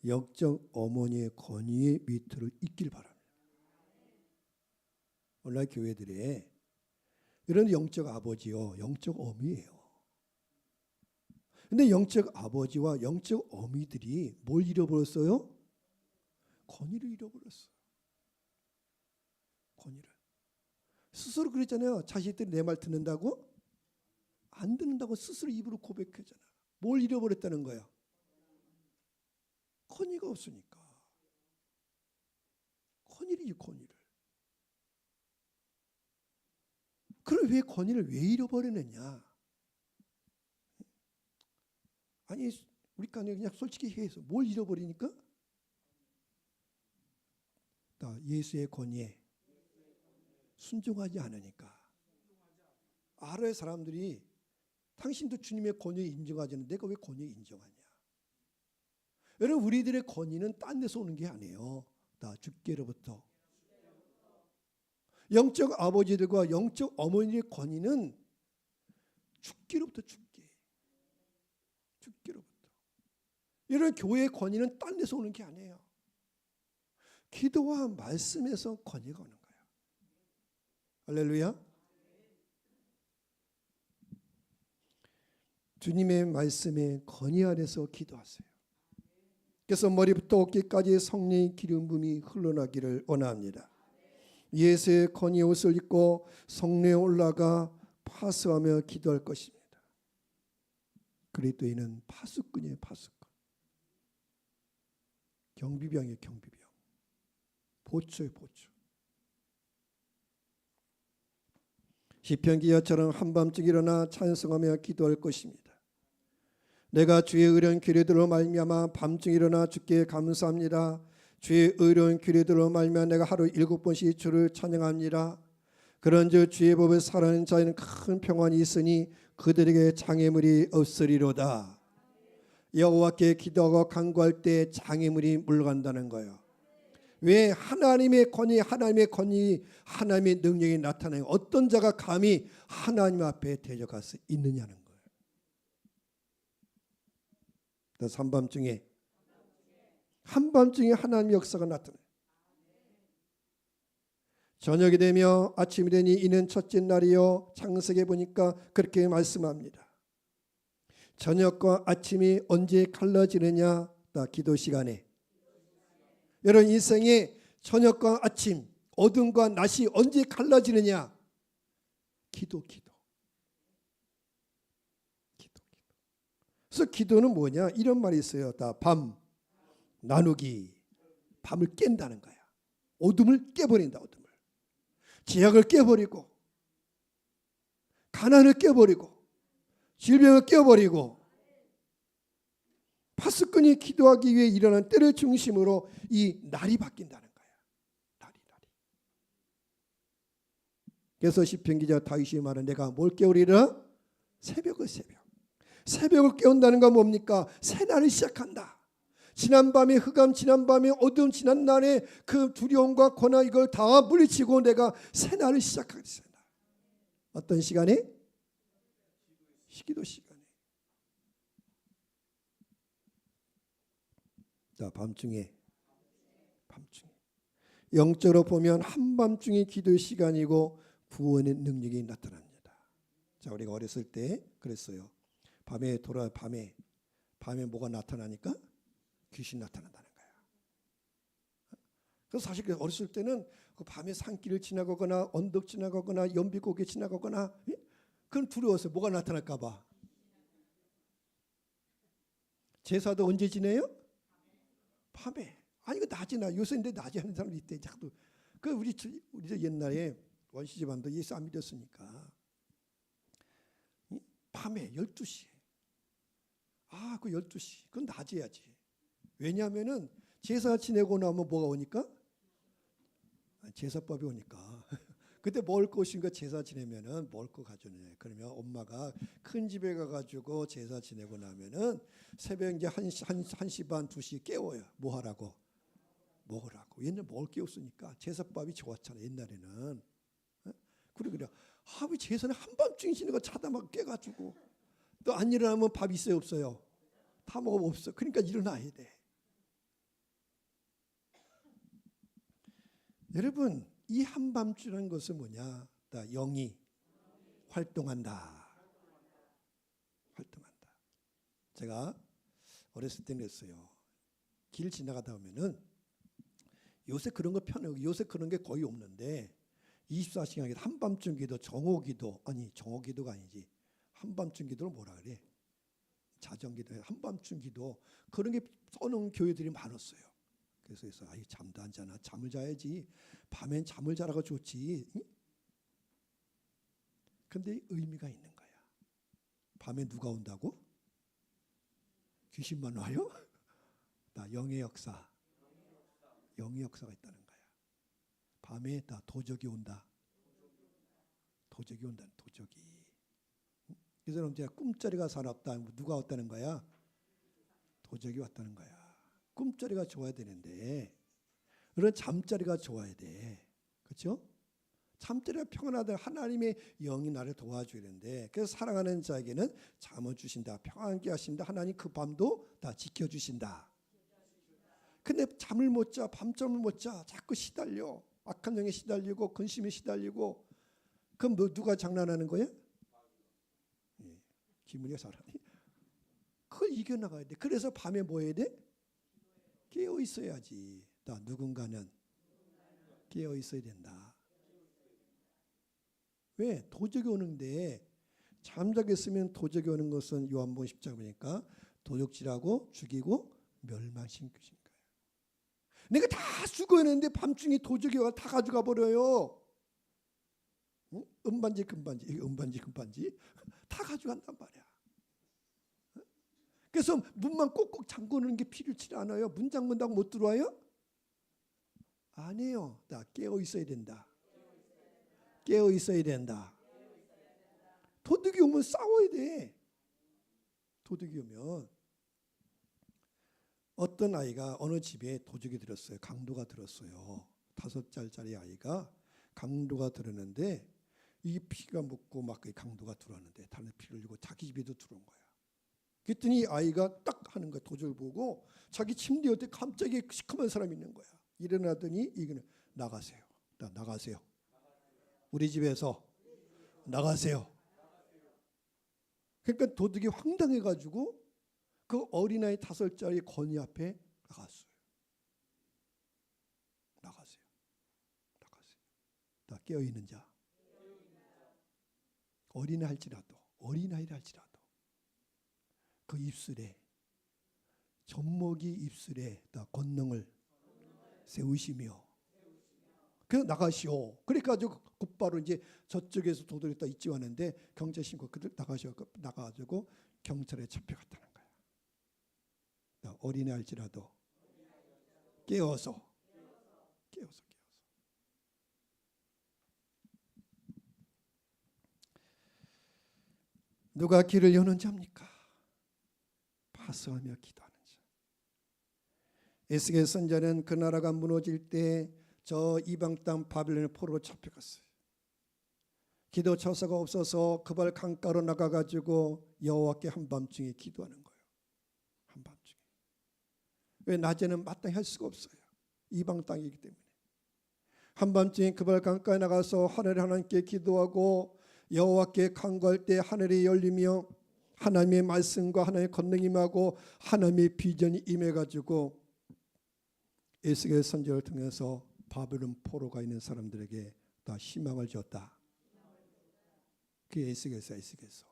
Speaker 1: 영적 어머니의 권위의 밑으로 있길 바랍니다. 오늘날 교회들의 이런 영적 아버지요, 영적 어미예요. 근데 영적 아버지와 영적 어미들이 뭘 잃어버렸어요? 권위를 잃어버렸어요. 권위를. 스스로 그랬잖아요. 자식들이 내 말 듣는다고? 안 듣는다고 스스로 입으로 고백했잖아. 뭘 잃어버렸다는 거야? 권위가 없으니까. 권위를. 그럼 왜 권위를 왜 잃어버리느냐? 아니 우리가 그냥 솔직히 해서 뭘 잃어버리니까? 예수의 권위에 순종하지 않으니까. 아래 사람들이 당신도 주님의 권위에 인정하지 않는데 내가 왜 권위에 인정하냐? 여러분 우리들의 권위는 딴 데서 오는 게 아니에요. 다 주께로부터. 영적 아버지들과 영적 어머니의 권위는 주께로부터 주께로부터. 이런 교회의 권위는 딴 데서 오는 게 아니에요. 기도와 말씀에서 권위가 오는 거예요. 할렐루야. 주님의 말씀에 권위 안에서 기도하세요. 그래서 머리부터 어깨까지 성령의 기름 부음이 흘러나기를 원합니다. 예수의 권위의 옷을 입고 성령에 올라가 파수하며 기도할 것입니다. 그리스도인은 파수꾼이에요. 파수꾼. 경비병이에요. 경비병. 보초예요. 보초. 시편 기자처럼 한밤중 일어나 찬송하며 기도할 것입니다. 내가 주의 의로운 규례들로 말미암아 밤중 일어나 주께 감사합니다. 주의 의로운 규례들로 말미암아 내가 하루 7번씩 주를 찬양합니다. 그런즉 주의 법을 살아가는 자에는 큰 평안이 있으니 그들에게 장애물이 없으리로다. 여호와께 기도하고 간구할 때 장애물이 물러간다는 거예요. 왜? 하나님의 권위, 하나님의 능력이 나타나는 어떤 자가 감히 하나님 앞에 대적할 수 있느냐는 거예요. 그래서 한밤중에 하나님의 역사가 나타나요. 저녁이 되며 아침이 되니 이는 첫째 날이요. 창세기에 보니까 그렇게 말씀합니다. 저녁과 아침이 언제 갈라지느냐? 기도 시간에. 여러분 인생의 저녁과 아침, 어둠과 낮이 언제 갈라지느냐? 기도. 그래서 기도는 뭐냐? 이런 말이 있어요. 다 밤 나누기. 밤을 깬다는 거야. 어둠을 깨버린다. 어둠을. 죄악을 깨버리고 가난을 깨버리고 질병을 깨버리고 파수꾼이 기도하기 위해 일어난 때를 중심으로 이 날이 바뀐다는 거야. 날이. 그래서 시편 기자 다윗이 말은 내가 뭘 깨우리라? 새벽을 깨운다는 건 뭡니까? 새날을 시작한다. 지난밤의 흑암, 지난밤의 어두움, 지난날의 그 두려움과 고난 이걸 다 물리치고 내가 새날을 시작하겠습니다. 어떤 시간에? 기도 시간에. 자, 밤중에 영적으로 보면 한밤중에 기도 시간이고 구원의 능력이 나타납니다. 자, 우리가 어렸을 때 그랬어요. 밤에 뭐가 나타나니까 귀신 나타난다는 거야. 그래서 사실 어렸을 때는 그 밤에 산길을 지나가거나 언덕 지나가거나 연비고개 지나가거나 그건 두려워서 뭐가 나타날까 봐. 제사도 언제 지내요? 밤에. 아니, 이거 낮이나 요새 근데 낮에 하는 사람도 있대. 자꾸 그 우리 옛날에 원시 집안도 예수 안 믿었으니까 밤에 12시. 그 12시. 그건 낮에 해야지. 왜냐하면은 제사 지내고 나면 뭐가 오니까? 제사법이 오니까. 그때 먹을 것인가 제사 지내면은 먹을 거 가져오네. 그러면 엄마가 큰 집에 가가지고 제사 지내고 나면은 새벽 이제 1시 반 2시 깨워요. 뭐 하라고? 먹으라고. 옛날 먹을 게 없으니까 제사법이 좋았잖아. 옛날에는. 그래. 왜 제사는 한밤중에 지내고 자다 막 깨가지고 또 안 일어나면 밥 있어요 없어요? 다 먹으면 없어. 그러니까 일어나야 돼. 여러분 이 한밤중이라는 것은 뭐냐? 영이 활동한다. 제가 어렸을 때는 그랬어요. 길 지나가다 보면은 요새 그런 거 편하고 요새 그런 게 거의 없는데 24시간 한밤중 기도, 정오기도가 아니지. 한밤중 기도를 뭐라 그래? 자정기도, 한밤중 기도 그런 게 써놓은 교회들이 많았어요. 그래서 잠도 안 자나? 잠을 자야지. 밤엔 잠을 자라가 좋지. 근데 의미가 있는 거야. 밤에 누가 온다고? 귀신만 와요? 영의 역사가 있다는 거야. 밤에 도적이 온다. 도적이. 그래서 제가 꿈자리가 사납다. 누가 왔다는 거야? 도적이 왔다는 거야. 꿈자리가 좋아야 되는데 그런 잠자리가 좋아야 돼. 그렇죠? 잠자리가 평안하다. 하나님의 영이 나를 도와줘야 되는데, 그래서 사랑하는 자에게는 잠을 주신다. 평안하게 하신다. 하나님 그 밤도 다 지켜주신다. 근데 잠을 못 자. 밤잠을 못 자. 자꾸 시달려. 악한 영에 시달리고 근심에 시달리고. 그럼 뭐 누가 장난하는 거야? 기분이 사람이. 그걸 이겨나가야 돼. 그래서 밤에 뭐 해야 돼? 깨어 있어야지. 나 누군가는 깨어 있어야 된다. 왜? 도적이 오는데 잠자게 있으면 도적이 오는 것은 요한복음 10장 보니까 도적질하고 죽이고 멸망시키신 거예요. 내가 다 수고했는데 밤중에 도적이 와 다 가져가 버려요. 응? 은반지 금반지, 은반지 금반지 다 가져간단 말이야. 그래서 문만 꼭꼭 잠그는 게 필요치 않아요. 문 잠근다고 못 들어와요? 아니에요. 나 깨어 있어야 된다. 깨어 있어야 된다. 도둑이 오면 싸워야 돼. 도둑이 오면. 어떤 아이가 어느 집에 도둑이 들었어요. 강도가 들었어요. 5살짜리 아이가 강도가 들었는데 이 피가 묻고 막 강도가 들어왔는데 다른 피를 흘리고 자기 집에도 들어온 거야. 그랬더니 아이가 딱 하는 거야. 도적을 보고 자기 침대 옆에 갑자기 시커먼 사람이 있는 거야. 일어나더니 이거는 나가세요. 나가세요. 우리 집에서 나가세요. 그러니까 도둑이 황당해가지고 그 어린아이 5살짜리 건이 앞에 나갔어요. 나가세요. 나가세요. 나 깨어있는 자. 어린아이를 할지라도 그 입술에 젖먹이 입술에 다 권능을 세우시며 그래서 나가시오. 그래가지고 곧바로 이제 저쪽에서 도둑이 딱 있지 왔는데 경찰 신고 그들 나가가지고 경찰에 잡혀갔다는 거야. 어린애 할지라도 깨어서. 누가 길을 여는 자입니까? 파수하며 기도하는 자. 에스겔 선지자는 그 나라가 무너질 때 저 이방 땅 바빌론의 포로로 잡혀갔어요. 기도 처소가 없어서 그발 강가로 나가가지고 여호와께 한밤중에 기도하는 거예요. 한밤중에. 왜? 낮에는 마땅히 할 수가 없어요. 이방 땅이기 때문에. 한밤중에 그발 강가에 나가서 하늘의 하나님께 기도하고 여호와께 간구할 때 하늘이 열리며 하나님의 말씀과 하나님의 권능이 임하고 하나님의 비전이 임해가지고 에스겔 선지자를 통해서 바벨론 포로가 있는 사람들에게 다 희망을 줬다. 그게 에스겔서.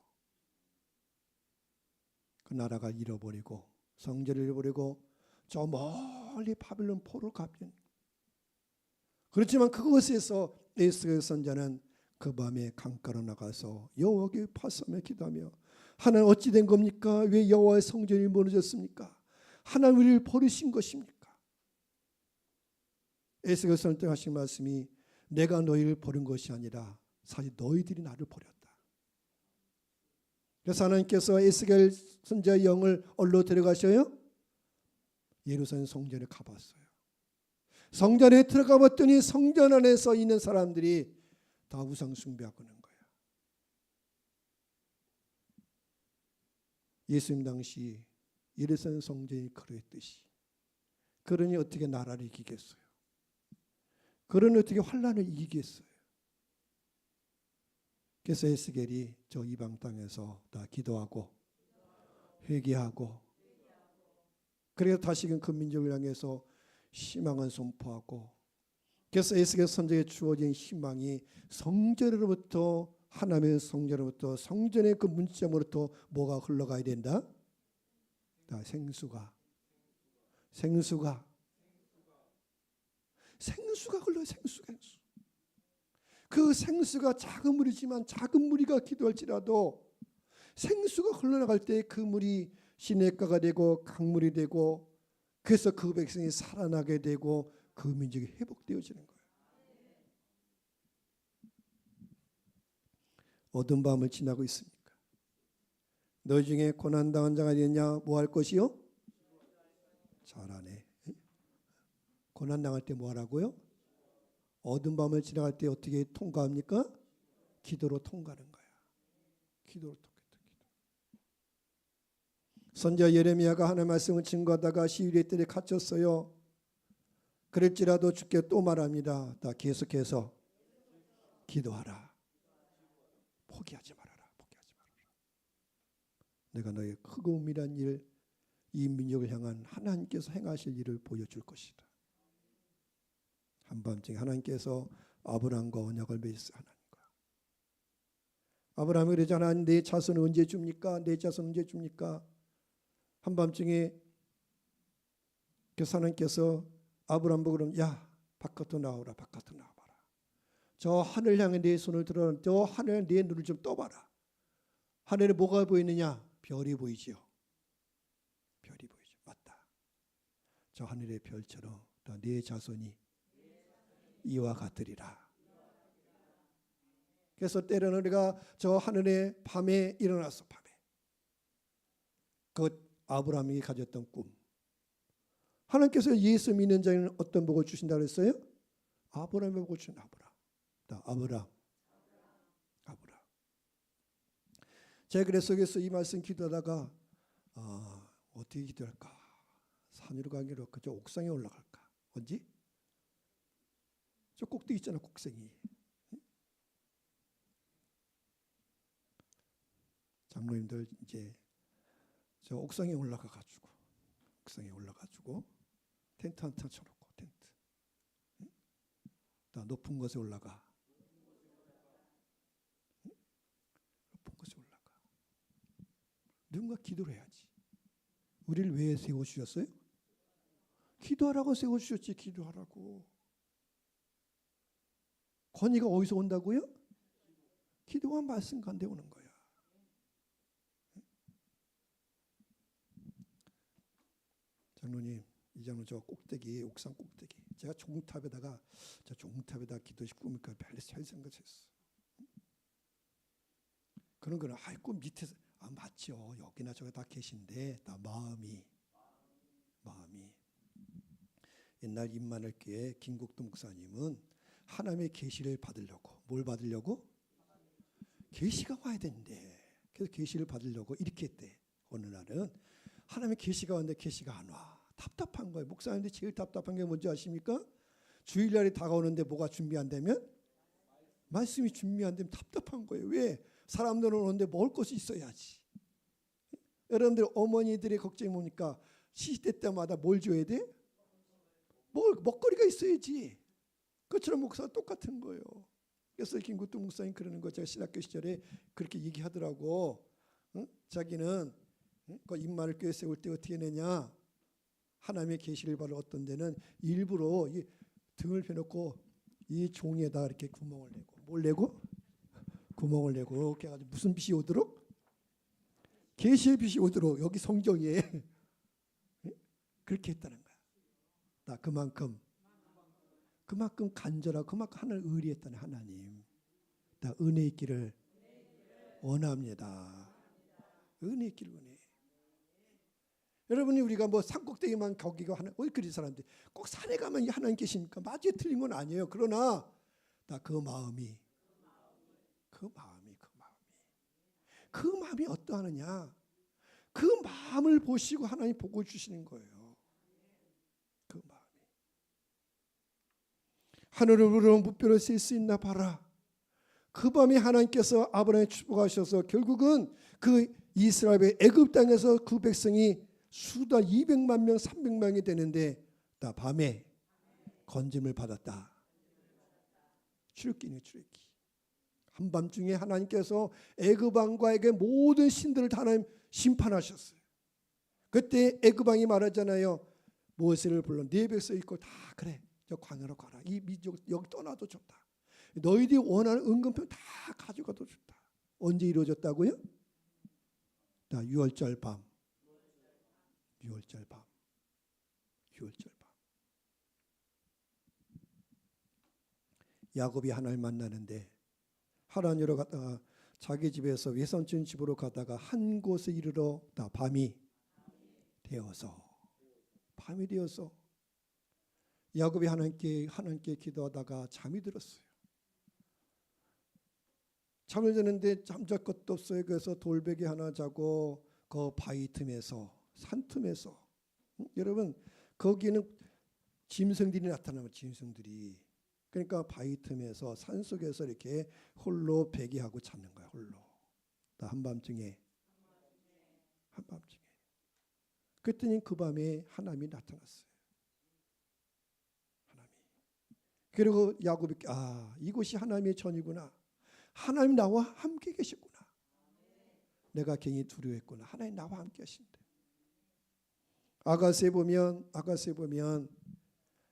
Speaker 1: 그 나라가 잃어버리고 성전을 잃어버리고 저 멀리 바벨론 포로로 가면 그렇지만 그곳에서 에스겔 선지자는 그 밤에 강가로 나가서 여호와께 파수하며 기도하며 하나님 어찌 된 겁니까? 왜 여호와의 성전이 무너졌습니까? 하나님 우리를 버리신 것입니까? 에스겔 선지자가 하신 말씀이 내가 너희를 버린 것이 아니라 사실 너희들이 나를 버렸다. 그래서 하나님께서 에스겔 선지자의 영을 어디로 데려가셔요? 예루살렘 성전에 가봤어요. 성전에 들어가 봤더니 성전 안에서 있는 사람들이 다 우상 숭배하고 있는 거예요. 예수님 당시 예루살렘 성전이 그랬듯이 그러니 어떻게 나라를 이기겠어요? 그러니 어떻게 환란을 이기겠어요? 그래서 에스겔이 저 이방 땅에서 다 기도하고 회개하고 그래서 다시금 그 민족을 향해서 희망을 선포하고 그래서 에스겔 선지자에 주어진 희망이 성전으로부터 하나님의 성전으로부터 성전의 그 문지점으로부터 뭐가 흘러가야 된다? 다 생수가 흘러요. 생수. 그 생수가 작은 물이지만 작은 무리가 기도할지라도 생수가 흘러나갈 때 그 물이 시냇가가 되고 강물이 되고 그래서 그 백성이 살아나게 되고 그 민족이 회복되어지는 거예요. 어두운 밤을 지나고 있습니까? 너희 중에 고난당한 자가 있느냐? 뭐 할 것이요? 잘하네. 고난 당할 때 뭐 하라고요? 어두운 밤을 지나갈 때 어떻게 통과합니까? 기도로 통과하는 거야. 기도로 통과. 선지자 예레미야가 하나님의 말씀을 증거하다가 시위의 뜰에 갇혔어요. 그럴지라도 주께 또 말합니다. 다 계속해서 기도하라. 포기하지 말아라. 포기하지 말아라. 내가 너의 크고 은밀한 일, 이 민족을 향한 하나님께서 행하실 일을 보여줄 것이다. 한밤중에 하나님께서 아브라함과 언약을 맺으셨어요. 하나님과. 아브라함이 그러잖아. 내 자손은 언제 줍니까? 내 자손은 언제 줍니까? 한밤중에 그래서 하나님께서 아브라함 보고 그러면 야 바깥으로 나오라. 바깥으로 나와봐라. 저 하늘 향해 내 손을 들어 저 하늘 내 눈을 좀 떠봐라. 하늘에 뭐가 보이느냐? 별이 보이지요. 별이 보이죠. 맞다. 저 하늘의 별처럼 내 자손이 이와 같으리라. 그래서 때로는 우리가 저 하늘의 밤에 일어나서 밤에 그 아브라함이 가졌던 꿈. 하나님께서 예수 믿는 자에는 어떤 복을 주신다고 했어요? 아브라함의 복을 주신 아브라함. 제가 그래서 이 말씀 기도하다가 어떻게 기도할까? 산으로 가기로 할까? 저 옥상에 올라갈까? 언제? 저 꼭대기 있잖아, 꼭생이. 장로님들 이제 저 옥상에 올라가가지고 텐트 한 타 쳐놓고 텐트. 다 높은 곳에 올라가. 누군가 기도를 해야지. 우리를 왜 세워주셨어요? 기도하라고 세워주셨지. 기도하라고. 권위가 어디서 온다고요? 기도와 말씀 가운데 오는 거야. 장로님, 이 장로 저 꼭대기, 옥상 꼭대기. 제가 종탑에다가 기도식 꾸밀까 별로 잘 생각했어. 그런 거는 아이고 밑에서 맞죠. 여기나 저기 다 계신데 나 마음이 옛날 임마늘교회 김국도 목사님은 하나님의 계시를 받으려고 뭘 받으려고? 계시가 와야 되는데 그래서 계시를 받으려고 이렇게 했대. 어느 날은 하나님의 계시가 왔는데 계시가 안 와. 답답한 거예요. 목사님들 제일 답답한 게 뭔지 아십니까? 주일날이 다가오는데 뭐가 준비 안 되면? 말씀이 준비 안 되면 답답한 거예요. 왜? 사람들은 오는데 먹을 것이 있어야지. 여러분들 어머니들의 걱정이 뭡니까? 시시때 때마다 뭘 줘야 돼? 먹거리가 있어야지. 그처럼 목사가 똑같은 거예요. 그래서 김국도 목사님 그러는 거 제가 신학교 시절에 그렇게 얘기하더라고. 자기는 그 임마를 교회 세울 때 어떻게 내냐? 하나님의 계시를 받을 어떤 데는 일부러 이 등을 펴놓고 이 종에다 이렇게 구멍을 내고 뭘 내고? 구멍을 내고 이렇게 해가지고 무슨 빛이 오도록? 계시의 빛이 오도록 여기 성경에 그렇게 했다는 거야. 나 그만큼 간절하고 그만큼 하늘 의리했다는 하나님. 나 은혜 있기를 원합니다. 은혜 있기를 원해. 여러분이 우리가 뭐 산꼭대기만 거기가 하나 어디 그리 사람들 꼭 산에 가면 하나님 계십니까? 맞아요. 틀린 건 아니에요. 그러나 나 그 마음이 어떠하느냐? 그 마음을 보시고 하나님 복을 주시는 거예요. 그 마음이. 하늘을 우러 무뼈를 셀 수 있나 봐라. 그 밤에 하나님께서 아브라함을 축복하셔서 결국은 그 이스라엘의 애굽 땅에서 그 백성이 수다 200만 명, 300명이 되는데 다 밤에 건짐을 받았다. 출애굽기네 출애굽기. 한밤중에 하나님께서 애굽 왕과에게 모든 신들을 다 하나님 심판하셨어요. 그때 애굽 왕이 말하잖아요. 모세를 불러 네 백성 있고 다 그래. 저 광야로 가라. 이 민족 여기 떠나도 좋다. 너희들이 원하는 은근편 다 가져가도 좋다. 언제 이루어졌다고요? 자, 6월절 밤. 야곱이 하나님을 만나는데 하란으로 갔다가 자기 집에서 외삼촌 집으로 가다가 한 곳에 이르러 다 밤이 되어서 밤이 되어서 야곱이 하나님께 기도하다가 잠이 들었어요. 잠을 자는데 잠잘 것도 없어요. 그래서 돌베개 하나 자고 그 바위 틈에서 산 틈에서 여러분 거기는 짐승들이 나타나면 짐승들이 그러니까 바위 틈에서 산 속에서 이렇게 홀로 베개하고 잤는 거야. 홀로 한밤중에 그랬더니 그 밤에 하나님이 나타났어요. 그리고 야곱이 이곳이 하나님의 전이구나. 하나님 나와 함께 계시구나. 내가 괜히 두려워했구나. 하나님 나와 함께 하신대. 아가스에 보면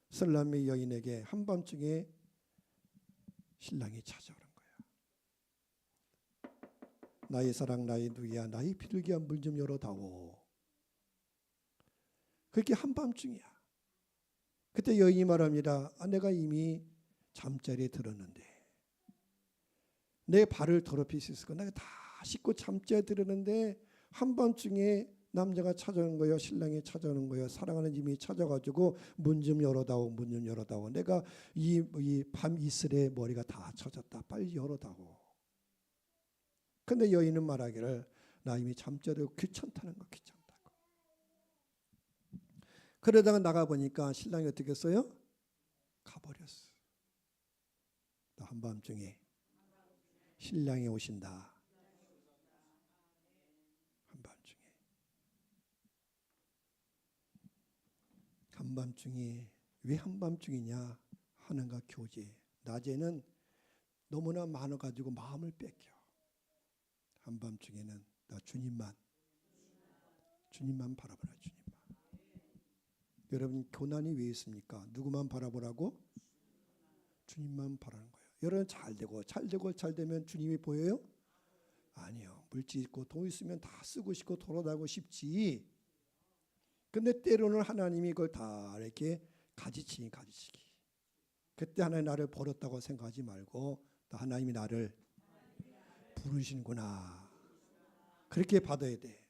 Speaker 1: 슬람의 여인에게 한밤중에 신랑이 찾아오는 거야. 나의 사랑 나의 누이야 나의 피를 기한 물 좀 열어다오. 그렇게 한밤중이야. 그때 여인이 말합니다. 내가 이미 잠자리에 들었는데 내 발을 더럽힐 수 있을까? 내가 다 씻고 잠자리에 들었는데 한밤중에 남자가 찾아오는 거예요. 신랑이 찾아오는 거예요. 사랑하는 이미 찾아가지고 문 좀 열어다오. 문 좀 열어다오. 내가 이 밤 이슬에 머리가 다 젖었다. 빨리 열어다오. 근데 여인은 말하기를 나 이미 잠자리에 귀찮다는 거 귀찮다고. 그러다가 나가보니까 신랑이 어떻게 했어요? 가버렸어. 한밤중에 신랑이 오신다. 한밤중에 왜 한밤중이냐? 하나님과 교제. 낮에는 너무나 많아가지고 마음을 뺏겨. 한밤중에는 나 주님만 바라보라. 주님만. 여러분 고난이 왜 있습니까? 누구만 바라보라고? 주님만 바라는 거예요. 여러분 잘 되면 주님이 보여요? 아니요. 물질 있고 돈 있으면 다 쓰고 싶고 돌아다니고 싶지. 근데 때로는 하나님이 그걸 다 이렇게 가지치기. 그때 하나님 나를 버렸다고 생각하지 말고 하나님이 나를 부르시는구나. 그렇게 받아야 돼.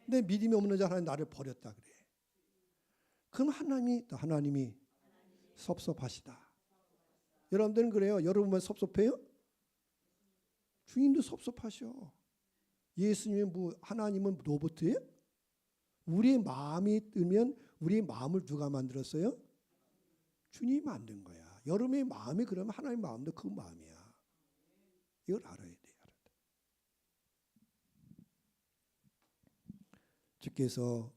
Speaker 1: 근데 믿음이 없는 자 하나님 나를 버렸다 그래. 그럼 하나님이 섭섭하시다. 여러분들은 그래요. 여러분만 섭섭해요? 주님도 섭섭하셔. 예수님은 하나님은 로봇이에요? 우리의 마음이 뜨면 우리의 마음을 누가 만들었어요? 주님이 만든 거야. 여러분의 마음이 그러면 하나님의 마음도 그 마음이야. 이걸 알아야 돼. 주께서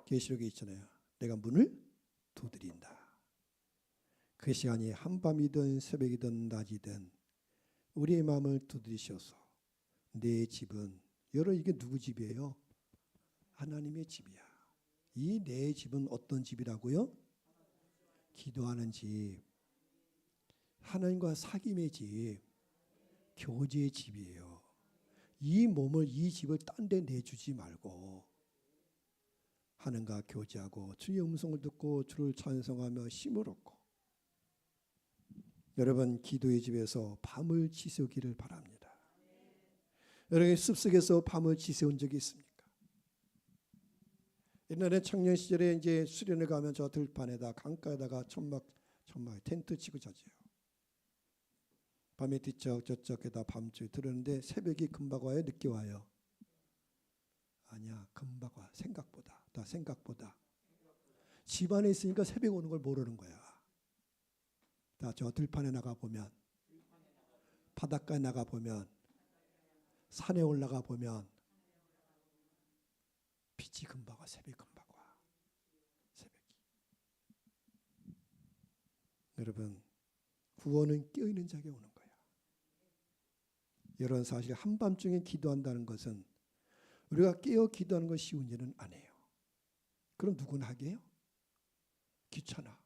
Speaker 1: 계시록에 있잖아요. 내가 문을 두드린다. 그 시간이 한밤이든 새벽이든 낮이든 우리의 마음을 두드리셔서 내 집은 여러분 이게 누구 집이에요? 하나님의 집이야. 이 내 집은 어떤 집이라고요? 기도하는 집, 하나님과 사귐의 집, 교제의 집이에요. 이 집을 딴 데 내주지 말고 하나님과 교제하고 주의 음성을 듣고 주를 찬송하며 힘을 얻고 여러분 기도의 집에서 밤을 지새우기를 바랍니다. 여러분 숲속에서 밤을 지새운 적이 있습니까? 옛날에 청년 시절에 이제 수련을 가면 저 들판에다 강가에다가 천막 텐트 치고 자죠. 밤에 뒤척 저쪽에다 밤중에 들었는데 새벽이 금방 와요? 늦게 와요? 아니야, 금방 와. 생각보다. 집 안에 있으니까 새벽 오는 걸 모르는 거야. 저 들판에 나가 보면, 바닷가에 나가 보면, 산에 올라가 보면 빛이 금방 와. 새벽이 금방 와. 새벽이. 여러분 구원은 깨어있는 자에게 오는 거야. 여러분 사실 한밤중에 기도한다는 것은 우리가 깨어 기도하는 것이 쉬운 일은 아니에요. 그럼 누구나 하게요? 귀찮아.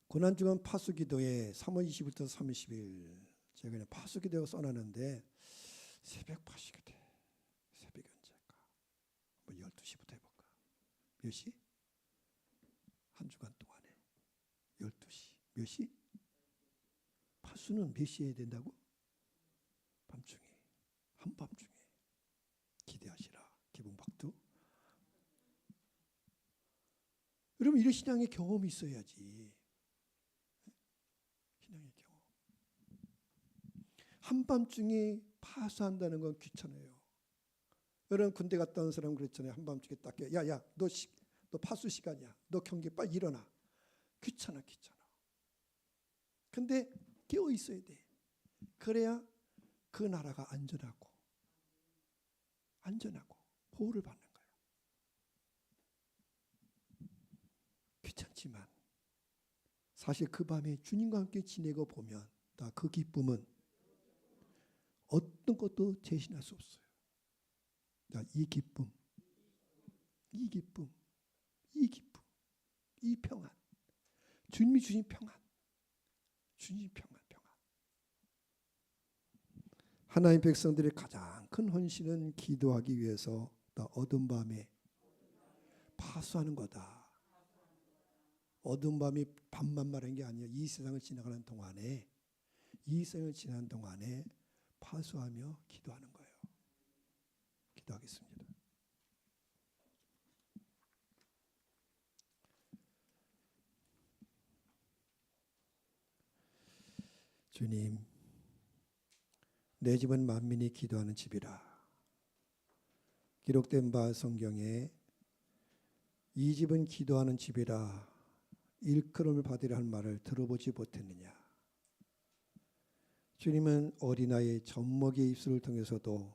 Speaker 1: 고난주간 파수기도에 3월 20일부터 30일 제가 그냥 파수기도 써놨는데 새벽 파수기도 새벽이 언제일까? 12시부터 해볼까? 몇 시? 한 주간 동안에 12시 몇 시? 파수는 몇 시에 해야 된다고? 밤중에 한밤중에 기대하시라. 기분 여러분 이런 신앙의 경험이 있어야지. 신앙의 경험. 한밤중에 파수한다는 건 귀찮아요. 여러분 군대 갔다 온 사람 그랬잖아요. 한밤중에 딱 야야 너 파수 시간이야. 너 경계 빨리 일어나. 귀찮아. 근데 깨어 있어야 돼. 그래야 그 나라가 안전하고 보호를 받는 거예요. 귀찮지만 사실 그 밤에 주님과 함께 지내고 보면 다 그 기쁨은 어떤 것도 대신할 수 없어요. 이 기쁨, 이 평안, 주님이 주신 평안. 하나님 백성들의 가장 큰 헌신은 기도하기 위해서 어두운 밤에 파수하는 거다. 어두운 밤이 밤만 말한 게 아니에요. 이 세상을 지나가는 동안에 파수하며 기도하는 거예요. 기도하겠습니다. 주님, 내 집은 만민이 기도하는 집이라. 기록된 바 성경에 이 집은 기도하는 집이라 일컬음을 받으려 한 말을 들어보지 못했느냐. 주님은 어린아이의 젖먹이의 입술을 통해서도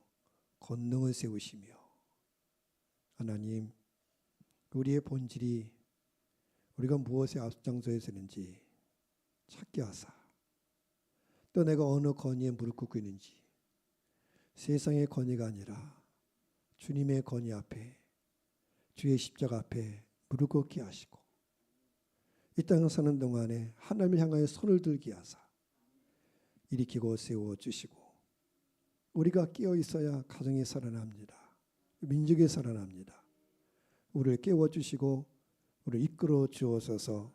Speaker 1: 권능을 세우시며, 하나님, 우리의 본질이 우리가 무엇에 앞장서야 되는지 찾게 하사, 또 내가 어느 권위에 무릎 꿇고 있는지, 세상의 권위가 아니라 주님의 권위 앞에, 주의 십자가 앞에 무릎 꿇게 하시고, 이 땅을 사는 동안에 하나님을 향하여 손을 들게 하사 일으키고 세워주시고, 우리가 깨어 있어야 가정이 살아납니다. 민족이 살아납니다. 우리를 깨워주시고 우리를 이끌어 주옵소서.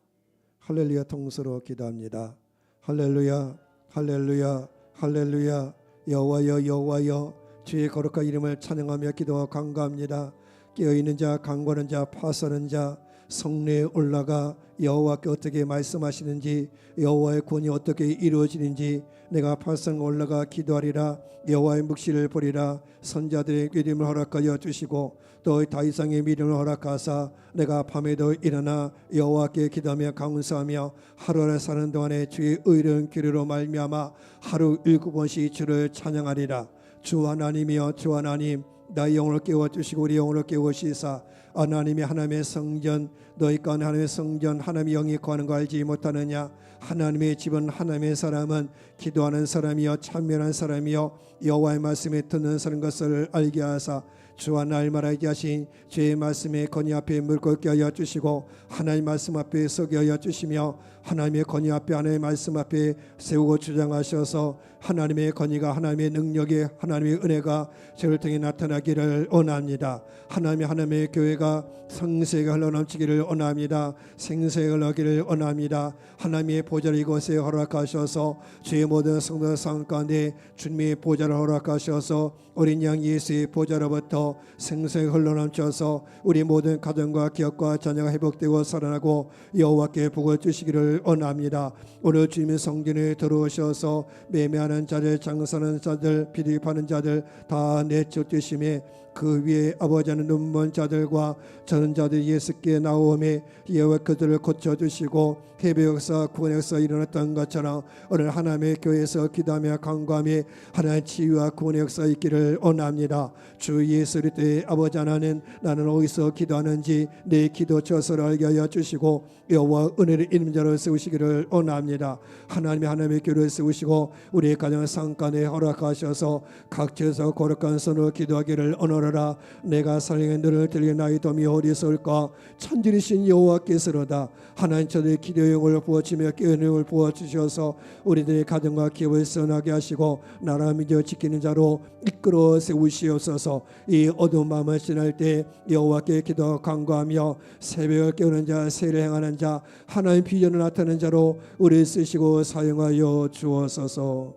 Speaker 1: 할렐루야. 통서로 기도합니다. 할렐루야, 할렐루야, 할렐루야. 여호와여, 여호와여, 주의 거룩한 이름을 찬양하며 기도하고 간구합니다. 깨어있는 자, 간구하는 자, 파수하는 자, 성내에 올라가 여호와께 어떻게 말씀하시는지, 여호와의 권이 어떻게 이루어지는지 내가 발상 올라가 기도하리라. 여호와의 묵시를 보리라. 선자들의 믿음을 허락하여 주시고 또 더 이상의 믿음을 허락하사 내가 밤에도 일어나 여호와께 기도하며 감사하며 하루를 사는 동안에 주의 의로운 기류로 말미암아 하루 7번씩 주를 찬양하리라. 주 하나님이여, 주 하나님, 나의 영혼을 깨워주시고 우리 영혼을 깨우시사 하나님이 하나님의 성전, 너희 가운데 하나님의 성전, 하나님의 영이 거하는 거 알지 못하느냐. 하나님의 집은, 하나님의 사람은 기도하는 사람이요 참여하는 사람이요 여호와의 말씀에 듣는 사람 것을 알게 하사 주와 날 말하게 하신 주의 말씀의 권위 앞에 무릎 꿇게 하여 주시고 하나님 말씀 앞에 서게 하여 주시며 하나님의 권위 앞에, 하나님의 말씀 앞에 세우고 주장하셔서 하나님의 권위가, 하나님의 능력이, 하나님의 은혜가 저를 통해 나타나기를 원합니다. 하나님의 교회가 성세가 흘러넘치기를 원합니다. 생세가 흘러기를 원합니다. 하나님의 보좌를 이곳에 허락하셔서 주의 모든 성도 상 가운데 주님의 보좌를 허락하셔서 어린 양 예수의 보좌로부터 생세가 흘러넘쳐서 우리 모든 가정과 기업과 자녀가 회복되고 살아나고 여호와께 복을 주시기를 원합니다. 오늘 주님의 성전에 들어오셔서 매매하는 자들, 장사하는 자들, 비리파는 자들 다 내쫓으심에 그 위에 아버지는 눈먼 자들과 저는 자들이 예수께 나오매 여호와 그들을 고쳐주시고 해배 역사, 구원 역사 일어났던 것처럼 오늘 하나님의 교회에서 기도하며 간구하며 하나님의 치유와 구원의 역사 있기를 원합니다. 주 예수 그리스도의 아버지 하나님, 나는 어디서 기도하는지 내 기도 처소를 알게 하여 주시고 여호와 은혜를 있는 자로 세우시기를 원합니다. 하나님의 교회를 세우시고 우리의 가정을 상간에 허락하셔서 각처에서 거룩한 손으로 기도하기를 원하노라. 내가 사랑의 너를 들게 나의 도움이 어디서올까. 천지리신 여호와께서로다. 하나님 저들의 기도의 영을 부어주며 깨어있는 영을 부어주셔서 우리들의 가정과 기업을 선하게 하시고 나라 민족 지키는 자로 이끌어 세우시옵소서. 이 어두운 밤을 지날 때 여호와께 기도하고 간구하며 새벽을 깨우는 자, 세를 행하는 자, 하나님 비전을 나타내는 자로 우리를 쓰시고 사용하여 주옵소서.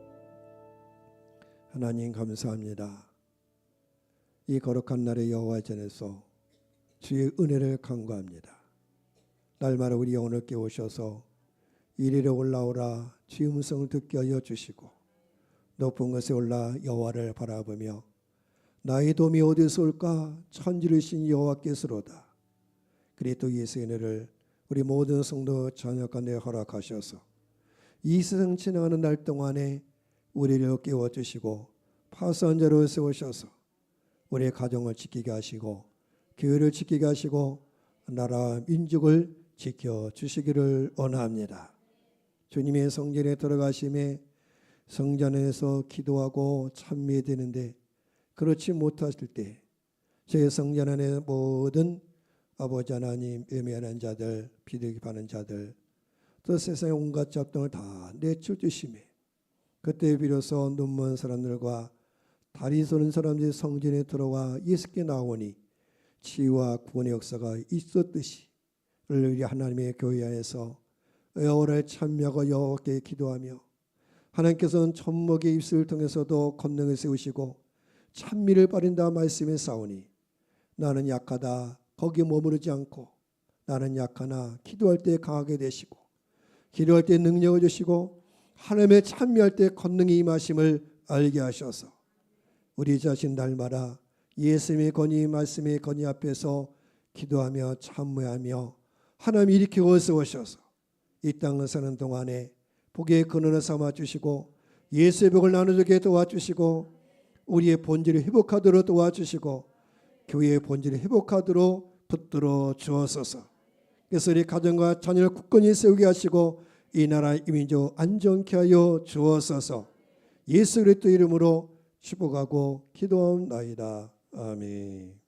Speaker 1: 하나님 감사합니다. 이 거룩한 날의 여호와 전에서 주의 은혜를 간구합니다. 날마다 우리 영혼을 깨우셔서 이리로 올라오라 주의 음성을 듣게 하여 주시고 높은 곳에 올라 여호와를 바라보며 나의 도움이 어디서 올까? 천지를 신 여호와께서로다. 그리스도 예수의 은혜를 우리 모든 성도 자녀 가운데 허락하셔서 이 세상 지나가는 날 동안에 우리를 깨워주시고 파수한 자로 세우셔서 우리의 가정을 지키게 하시고 교회를 지키게 하시고 나라 민족을 지켜주시기를 원합니다. 주님의 성전에 들어가심에 성전에서 기도하고 찬미되는데 그렇지 못하실 때 제 성전 안에 모든 아버지 하나님 외면한 자들, 비둘기파는 자들, 또 세상의 온갖 잡동을 다 내쳐주심에 그때 비로소 눈먼 사람들과 다리 서는 사람들이 성전에 들어와 예수께 나오니 치유와 구원의 역사가 있었듯이 우리 하나님의 교회 안에서 여호와를 찬미하고 여호와께 기도하며 하나님께서는 천목의 입술을 통해서도 권능을 세우시고 찬미를 바른다 말씀에 싸우니 나는 약하다 거기에 머무르지 않고 나는 약하나 기도할 때 강하게 되시고 기도할 때 능력을 주시고 하나님의 찬미할 때 권능이 임하심을 알게 하셔서 우리 자신 날마다 예수님의 권위 말씀의 권위 앞에서 기도하며 찬미하며 하나님 일으켜 세우셔서 이 땅을 사는 동안에 복의 근원을 삼아 주시고 예수의 복을 나누게 도와주시고 우리의 본질을 회복하도록 도와주시고 교회의 본질을 회복하도록 붙들어 주옵소서. 그래서 우리 가정과 자녀를 굳건히 세우게 하시고 이 나라 이 민족 안정케 하여 주옵소서. 예수 그리스도 이름으로 축복하고 기도하옵나이다. 아멘.